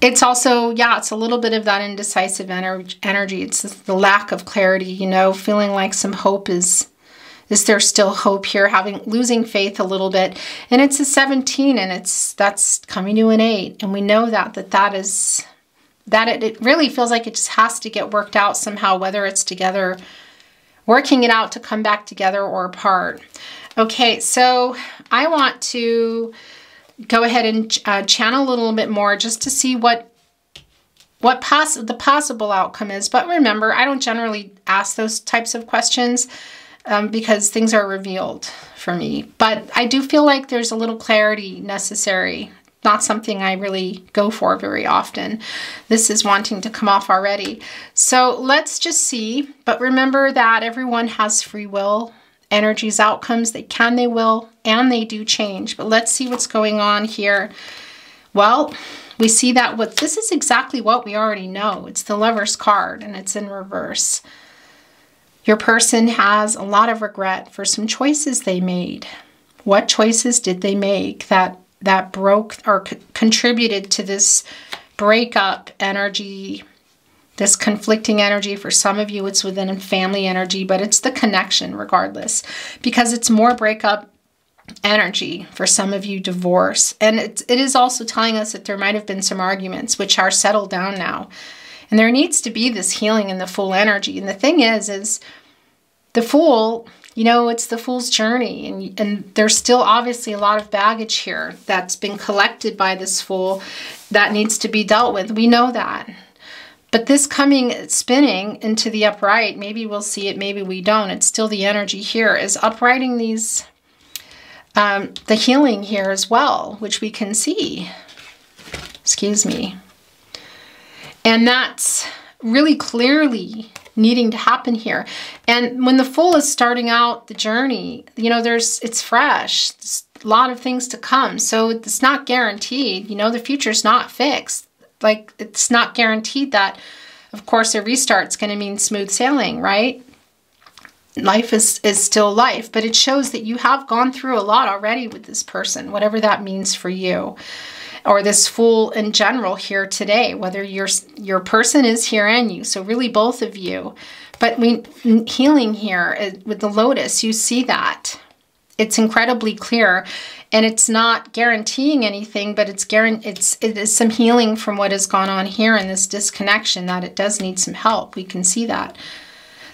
it's also, yeah, it's a little bit of that indecisive energy. It's the lack of clarity, you know, feeling like some hope is there still hope here, losing faith a little bit. And it's a 17, and that's coming to an 8. And we know that it really feels like it just has to get worked out somehow, whether it's together, working it out to come back together or apart. Okay, so I want to go ahead and channel a little bit more just to see what the possible outcome is. But remember, I don't generally ask those types of questions because things are revealed for me. But I do feel like there's a little clarity necessary. Not something I really go for very often. This is wanting to come off already. So let's just see. But remember that everyone has free will. Energies, outcomes, they can, they will, and they do change. But let's see what's going on here. Well, we see that this is exactly what we already know. It's the Lover's card, and it's in reverse. Your person has a lot of regret for some choices they made. What choices did they make that broke or contributed to this breakup energy, this conflicting energy? For some of you, it's within family energy, but it's the connection regardless, because it's more breakup energy. For some of you, divorce. And it is also telling us that there might have been some arguments which are settled down now. And there needs to be this healing in the Fool energy. And the thing is the Fool, you know, it's the Fool's journey. And there's still obviously a lot of baggage here that's been collected by this Fool that needs to be dealt with. We know that. But this spinning into the upright, maybe we'll see it, maybe we don't. It's still the energy here is uprighting these, the healing here as well, which we can see. Excuse me. And that's really clearly needing to happen here. And when the Fool is starting out the journey, you know, it's fresh. There's a lot of things to come. So it's not guaranteed. You know, the future's not fixed. like, it's not guaranteed that, of course, a restart's going to mean smooth sailing, right? Life is still life, but it shows that you have gone through a lot already with this person, whatever that means for you. Or this Fool in general here today, whether your person is here and you, so really both of you. But healing here with the Lotus, you see that. It's incredibly clear, and it's not guaranteeing anything, but it is some healing from what has gone on here in this disconnection, that it does need some help. We can see that.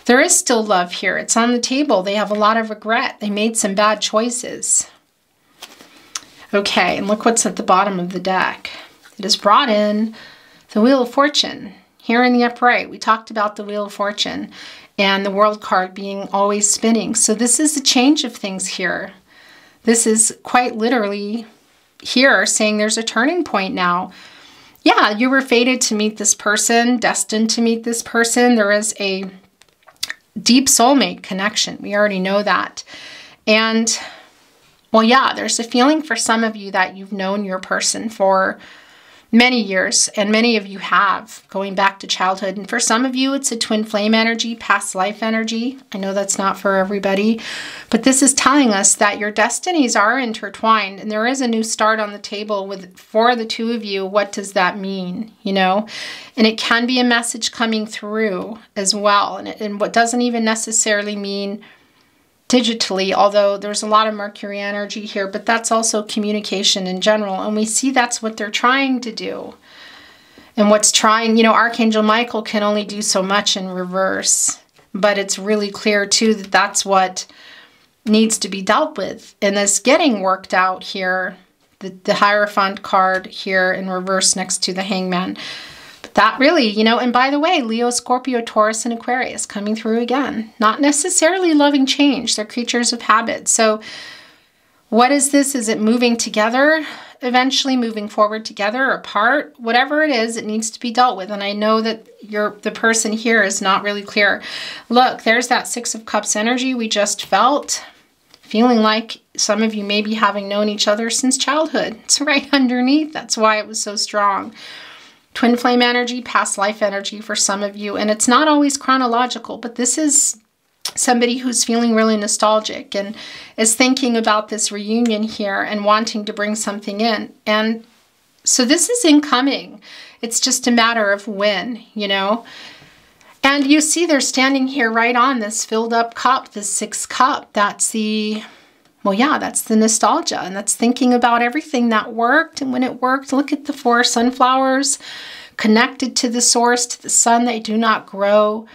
There is still love here. It's on the table. They have a lot of regret. They made some bad choices. Okay, and look what's at the bottom of the deck. It has brought in the Wheel of Fortune. Here in the upright, we talked about the Wheel of Fortune and the World card being always spinning. So this is a change of things here. This is quite literally here saying there's a turning point now. Yeah, you were fated to meet this person, destined to meet this person. There is a deep soulmate connection. We already know that. And well, yeah, there's a feeling for some of you that you've known your person for many years, and many of you have, going back to childhood. And for some of you, it's a twin flame energy, past life energy. I know that's not for everybody, but this is telling us that your destinies are intertwined, and there is a new start on the table for the two of you. What does that mean, you know? And it can be a message coming through as well, and what doesn't even necessarily mean digitally, although there's a lot of Mercury energy here, but that's also communication in general. And we see that's what they're trying to do. And what's trying, you know, Archangel Michael can only do so much in reverse, but it's really clear too that that's what needs to be dealt with. And this getting worked out here, the Hierophant card here in reverse next to the Hangman. That really, you know, and by the way, Leo, Scorpio, Taurus, and Aquarius coming through again. Not necessarily loving change. They're creatures of habit. So what is this? Is it moving together? Eventually moving forward together, apart? Whatever it is, it needs to be dealt with. And I know that the person here is not really clear. Look, there's that Six of Cups energy we just felt. Feeling like some of you may be having known each other since childhood. It's right underneath. That's why it was so strong. Twin flame energy, past life energy for some of you. And it's not always chronological, but this is somebody who's feeling really nostalgic and is thinking about this reunion here and wanting to bring something in. And so this is incoming. It's just a matter of when, you know. And you see they're standing here right on this filled up cup, this sixth cup. That's the... well, yeah, that's the nostalgia, and that's thinking about everything that worked. And when it worked, look at the 4 sunflowers connected to the source, to the sun. They do not grow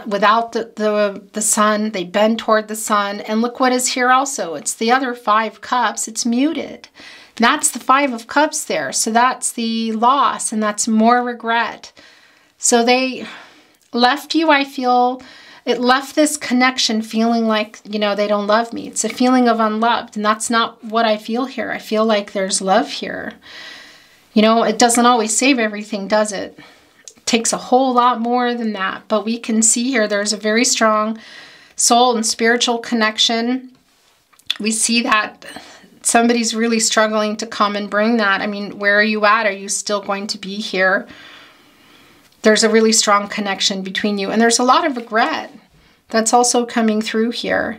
without the sun. They bend toward the sun. And look what is here also. It's the other 5 cups. It's muted. That's the 5 of cups there. So that's the loss, and that's more regret. So they left you, I feel... it left this connection feeling like, you know, they don't love me. It's a feeling of unloved, and that's not what I feel here. I feel like there's love here. You know, it doesn't always save everything, does it? It takes a whole lot more than that. But we can see here there's a very strong soul and spiritual connection. We see that somebody's really struggling to come and bring that. I mean, where are you at? Are you still going to be here? There's a really strong connection between you. And there's a lot of regret that's also coming through here.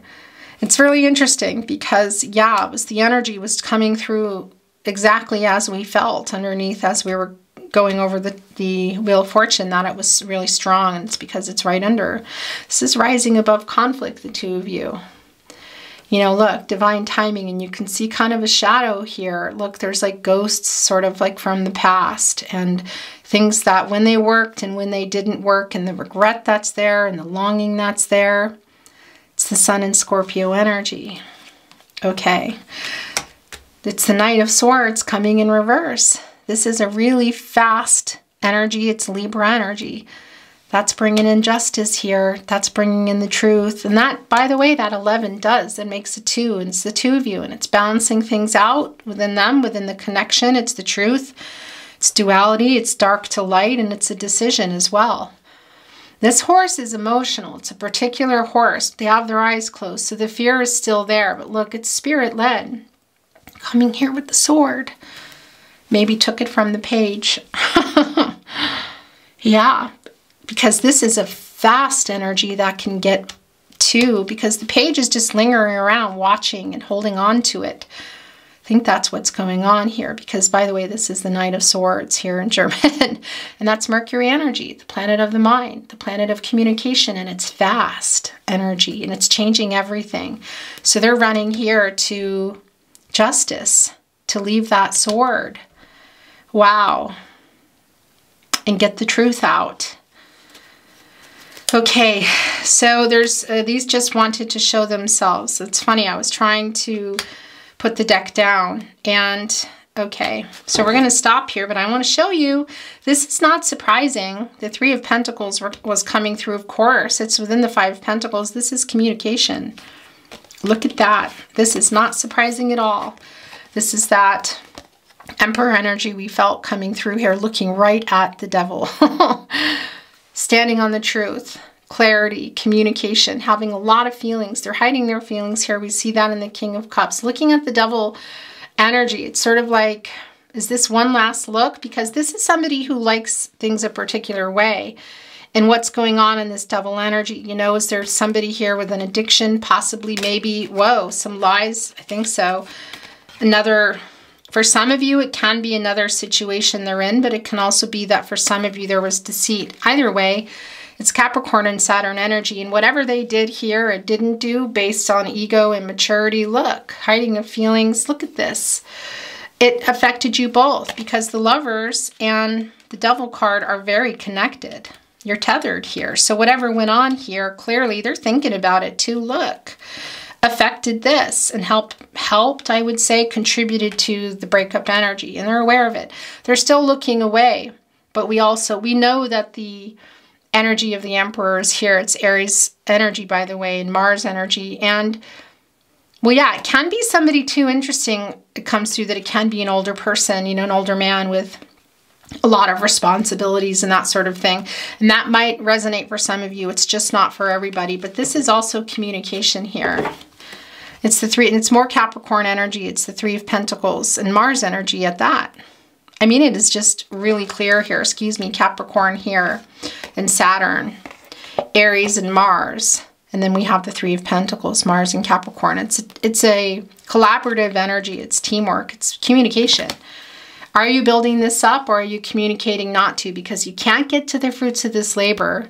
It's really interesting because, yeah, it was the energy was coming through exactly as we felt underneath as we were going over the Wheel of Fortune, that it was really strong. And it's because it's right under. This is rising above conflict, the two of you. You know, look, divine timing, and you can see kind of a shadow here. Look, there's like ghosts sort of like from the past, and things that when they worked and when they didn't work, and the regret that's there and the longing that's there. It's the Sun and Scorpio energy. Okay. It's the Knight of Swords coming in reverse. This is a really fast energy. It's Libra energy. That's bringing in justice here. That's bringing in the truth. And that, by the way, that 11 does. It makes a 2, and it's the two of you, and it's balancing things out within them, within the connection. It's the truth. It's duality. It's dark to light, and it's a decision as well. This horse is emotional. It's a particular horse. They have their eyes closed, so the fear is still there. But look, it's spirit-led. Coming here with the sword. Maybe took it from the page. Yeah, because this is a fast energy that can get to, because the page is just lingering around, watching and holding on to it. I think that's what's going on here, because, by the way, this is the Knight of Swords here in German, and that's Mercury energy, the planet of the mind, the planet of communication, and it's fast energy, and it's changing everything. So they're running here to justice, to leave that sword. Wow. And get the truth out. Okay, so there's these just wanted to show themselves. It's funny, I was trying to put the deck down, and okay, so we're going to stop here, but I want to show you, this is not surprising. The Three of Pentacles was coming through, of course. It's within the Five of Pentacles. This is communication. Look at that. This is not surprising at all. This is that Emperor energy we felt coming through here, looking right at the devil. Standing on the truth, clarity, communication, having a lot of feelings. They're hiding their feelings here. We see that in the King of Cups. Looking at the devil energy, it's sort of like, is this one last look? Because this is somebody who likes things a particular way. And what's going on in this devil energy? You know, is there somebody here with an addiction? Possibly, maybe, whoa, some lies. I think so. Another... For some of you, it can be another situation they're in, but it can also be that for some of you, there was deceit. Either way, it's Capricorn and Saturn energy, and whatever they did here or didn't do based on ego and maturity, look, hiding of feelings, look at this. It affected you both, because the Lovers and the Devil card are very connected. You're tethered here. So whatever went on here, clearly they're thinking about it too. Look. Affected this and helped, I would say, contributed to the breakup energy, and they're aware of it. They're still looking away, but we know that the energy of the Emperor is here. It's Aries energy, by the way, and Mars energy. And, well, yeah, it can be somebody too interesting. It comes through that it can be an older person, you know, an older man with a lot of responsibilities and that sort of thing. And that might resonate for some of you. It's just not for everybody. But this is also communication here. It's the three, and it's more Capricorn energy. It's the Three of Pentacles and Mars energy at that. I mean, it is just really clear here. Excuse me, Capricorn here and Saturn, Aries and Mars. And then we have the Three of Pentacles, Mars and Capricorn. It's a collaborative energy. It's teamwork. It's communication. Are you building this up, or are you communicating not to? Because you can't get to the fruits of this labor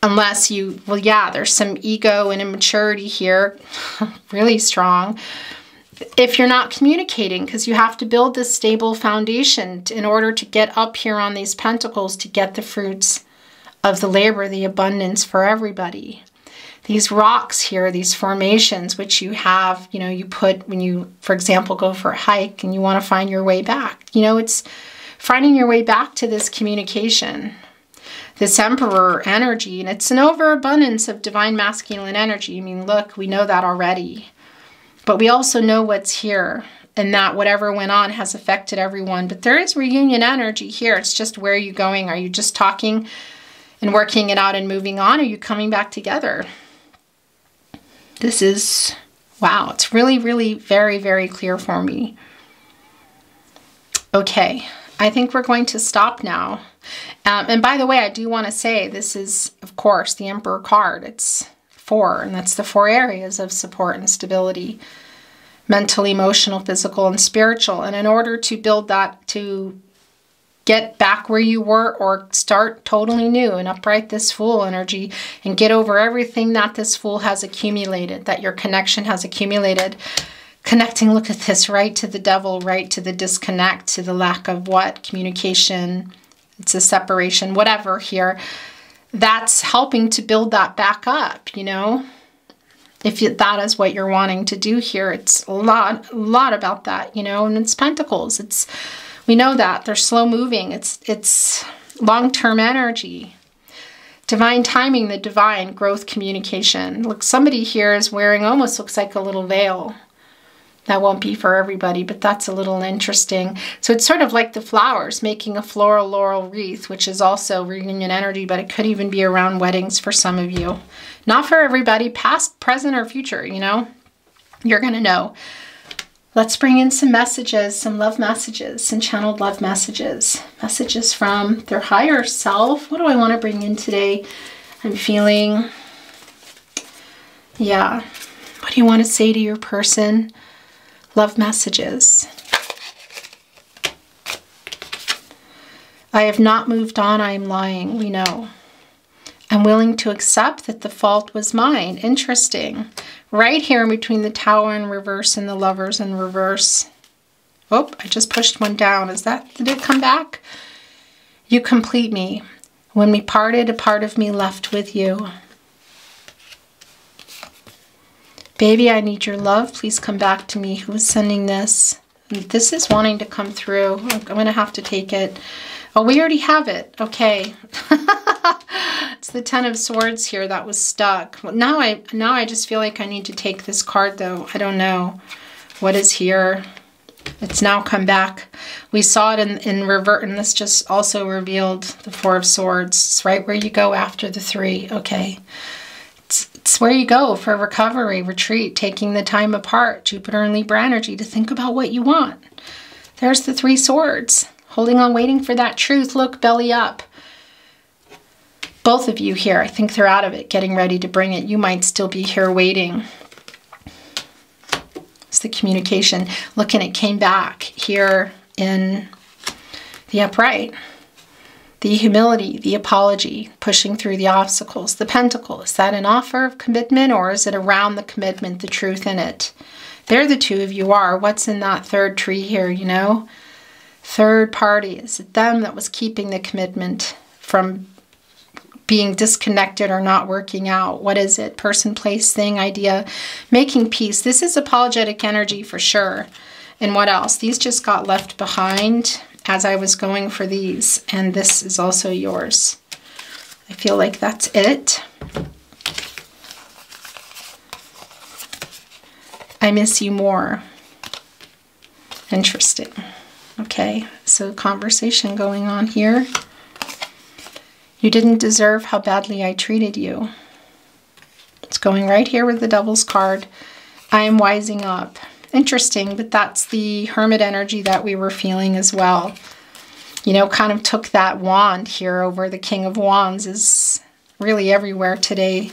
unless you, well, yeah, there's some ego and immaturity here, really strong, if you're not communicating, because you have to build this stable foundation in order to get up here on these pentacles to get the fruits of the labor, the abundance for everybody. These rocks here, these formations, which you have, you know, you put when you, for example, go for a hike and you want to find your way back. You know, it's finding your way back to this communication. This Emperor energy, and it's an overabundance of divine masculine energy. I mean, look, we know that already. But we also know what's here, and that whatever went on has affected everyone. But there is reunion energy here. It's just, where are you going? Are you just talking and working it out and moving on? Or are you coming back together? This is, wow, it's really, really very, very clear for me. Okay, I think we're going to stop now. And by the way, I do want to say this is, of course, the Emperor card. It's 4, and that's the 4 areas of support and stability. Mental, emotional, physical, and spiritual. And in order to build that, to get back where you were or start totally new and upright this Fool energy and get over everything that this Fool has accumulated, that your connection has accumulated. Connecting, look at this, right to the devil, right to the disconnect, to the lack of what? Communication. It's a separation, whatever here. That's helping to build that back up, you know. If that is what you're wanting to do here, it's a lot about that, you know. And it's Pentacles. We know that they're slow moving. It's long-term energy. Divine timing, the divine growth communication. Look, somebody here is wearing, almost looks like a little veil. That won't be for everybody, but that's a little interesting. So it's sort of like the flowers, making a floral laurel wreath, which is also reunion energy, but it could even be around weddings for some of you. Not for everybody, past, present, or future, you know? You're going to know. Let's bring in some messages, some love messages, some channeled love messages. Messages from their higher self. What do I want to bring in today? I'm feeling, yeah. What do you want to say to your person? Love messages. I have not moved on. I am lying. We know. I'm willing to accept that the fault was mine. Interesting. Right here in between the Tower in reverse and the Lovers in reverse. Oh, I just pushed one down. Did it come back? You complete me. When we parted, a part of me left with you. Baby, I need your love. Please come back to me. Who is sending this? This is wanting to come through. I'm going to have to take it. Oh, we already have it. Okay. It's the Ten of Swords here that was stuck. Well, now I just feel like I need to take this card, though. I don't know what is here. It's now come back. We saw it in revert, and this just also revealed the Four of Swords. It's right where you go after the three. Okay. It's where you go for recovery, retreat, taking the time apart. Jupiter and Libra energy to think about what you want. There's the Three Swords. Holding on, waiting for that truth. Look, belly up. Both of you here, I think they're out of it, getting ready to bring it. You might still be here waiting. It's the communication. Look, and it came back here in the upright. The humility, the apology, pushing through the obstacles. The Pentacle, is that an offer of commitment, or is it around the commitment, the truth in it? There the two of you are. What's in that third tree here, you know? Third party. Is it them that was keeping the commitment from being disconnected or not working out? What is it? Person, place, thing, idea, making peace. This is apologetic energy for sure. And what else? These just got left behind as I was going for these. And this is also yours. I feel like that's it. I miss you more. Interesting. Okay, so conversation going on here. You didn't deserve how badly I treated you. It's going right here with the Devil's card. I am wising up. Interesting, but that's the Hermit energy that we were feeling as well. You know, kind of took that wand here over the King of Wands is really everywhere today.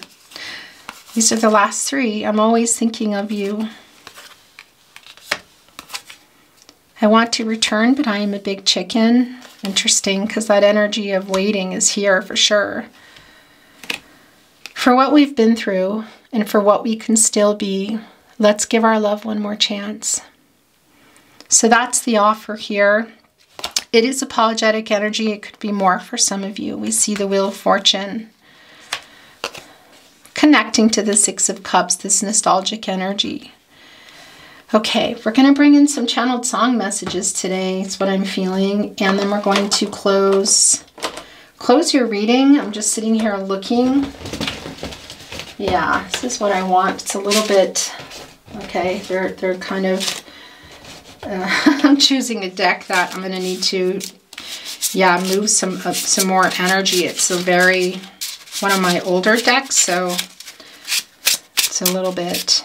These are the last three. I'm always thinking of you. I want to return, but I am a big chicken. Interesting, because that energy of waiting is here for sure. For what we've been through and for what we can still be, let's give our love one more chance. So that's the offer here. It is apologetic energy. It could be more for some of you. We see the Wheel of Fortune connecting to the Six of Cups, this nostalgic energy. Okay, we're going to bring in some channeled song messages today. It's what I'm feeling. And then we're going to close your reading. I'm just sitting here looking. Yeah, this is what I want. It's a little bit, okay, they're kind of, I'm choosing a deck that I'm going to need to, yeah, move some more energy. It's a very, one of my older decks, so it's a little bit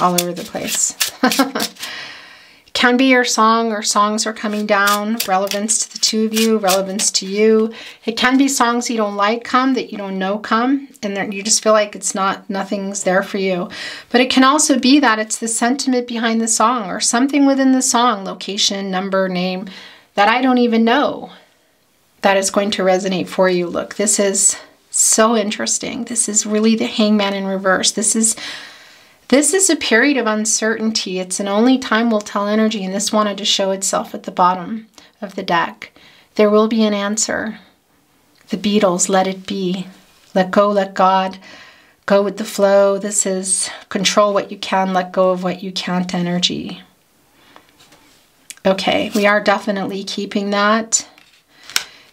all over the place. Can be your song or songs are coming down. Relevance to the two of you, relevance to you. It can be songs you don't like come, that you don't know come, and you just feel like it's nothing's there for you. But it can also be that it's the sentiment behind the song or something within the song, location, number, name, that I don't even know, that is going to resonate for you. Look, this is so interesting. This is really the Hangman in reverse. This is a period of uncertainty. It's an only time will tell energy, and this wanted to show itself at the bottom of the deck. There will be an answer. The Beatles, let it be. Let go, let God. Go with the flow. This is control what you can, let go of what you can't energy. Okay, we are definitely keeping that.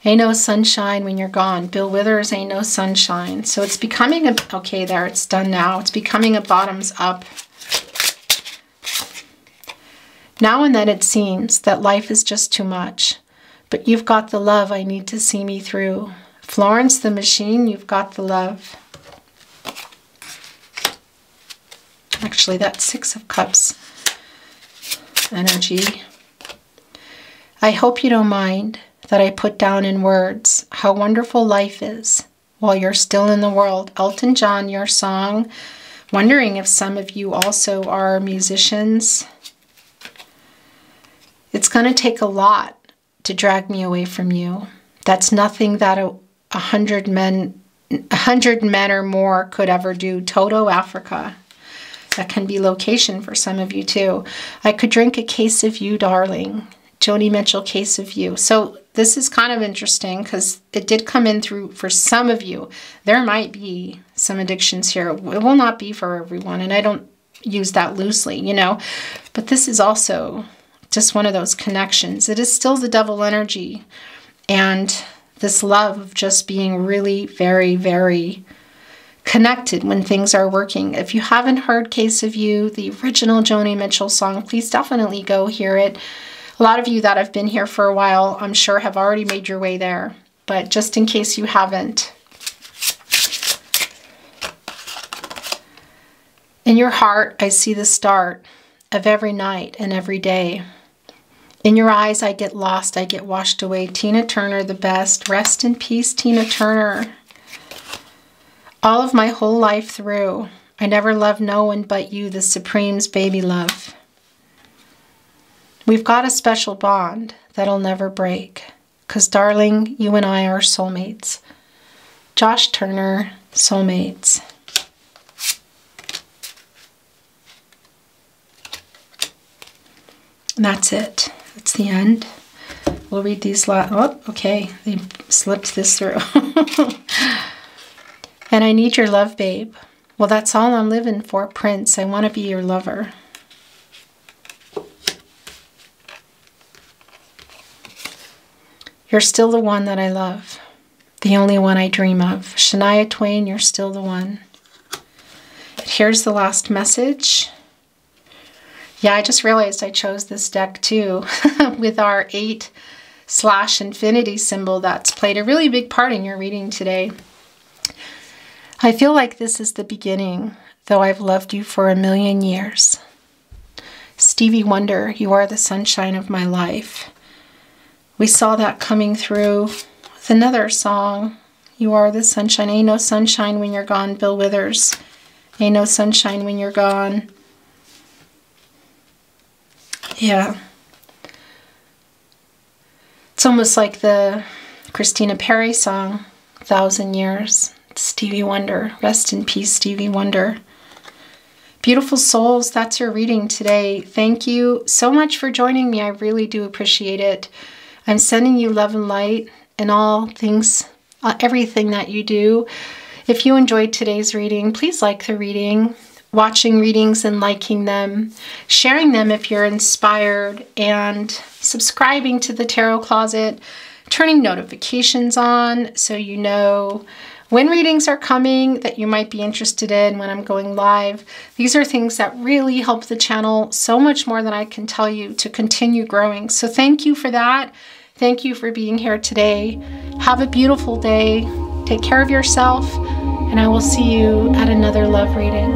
Ain't no sunshine when you're gone. Bill Withers, ain't no sunshine. So it's becoming a, okay, there, it's done now. It's becoming a bottoms up. Now and then it seems that life is just too much. But you've got the love I need to see me through. Florence the Machine, you've got the love. Actually, that's Six of Cups energy. I hope you don't mind that I put down in words how wonderful life is while you're still in the world. Elton John, your song. Wondering if some of you also are musicians. It's going to take a lot to drag me away from you. That's nothing that a 100 men or more could ever do. Toto, Africa. That can be location for some of you too. I could drink a case of you, darling. Joni Mitchell, case of you. So this is kind of interesting because it did come in through for some of you. There might be some addictions here. It will not be for everyone, and I don't use that loosely, you know. But this is also just one of those connections. It is still the devil energy, and this love of just being really very, very connected when things are working. If you haven't heard Case of You, the original Joni Mitchell song, please definitely go hear it. A lot of you that have been here for a while, I'm sure, have already made your way there. But just in case you haven't. In your heart, I see the start of every night and every day. In your eyes, I get lost, I get washed away. Tina Turner, the best. Rest in peace, Tina Turner. All of my whole life through, I never loved no one but you, the Supreme's baby love. We've got a special bond that'll never break. 'Cause darling, you and I are soulmates. Josh Turner, soulmates. And that's it. That's the end. We'll read these last. Oh, okay. They slipped this through. And I need your love, babe. Well, that's all I'm living for, Prince. I want to be your lover. You're still the one that I love. The only one I dream of. Shania Twain, you're still the one. Here's the last message. Yeah, I just realized I chose this deck too with our 8/infinity symbol that's played a really big part in your reading today. I feel like this is the beginning, though I've loved you for 1,000,000 years. Stevie Wonder, you are the sunshine of my life. We saw that coming through with another song. You are the sunshine. Ain't no sunshine when you're gone, Bill Withers. Ain't no sunshine when you're gone. Yeah. It's almost like the Christina Perri song, 1,000 Years. Stevie Wonder. Rest in peace, Stevie Wonder. Beautiful souls, that's your reading today. Thank you so much for joining me. I really do appreciate it. I'm sending you love and light in all things, everything that you do. If you enjoyed today's reading, please like the reading, watching readings and liking them, sharing them if you're inspired, and subscribing to the Tarot Closet, turning notifications on so you know when readings are coming that you might be interested in, when I'm going live. These are things that really help the channel so much more than I can tell you to continue growing. So thank you for that. Thank you for being here today. Have a beautiful day. Take care of yourself, and I will see you at another love reading.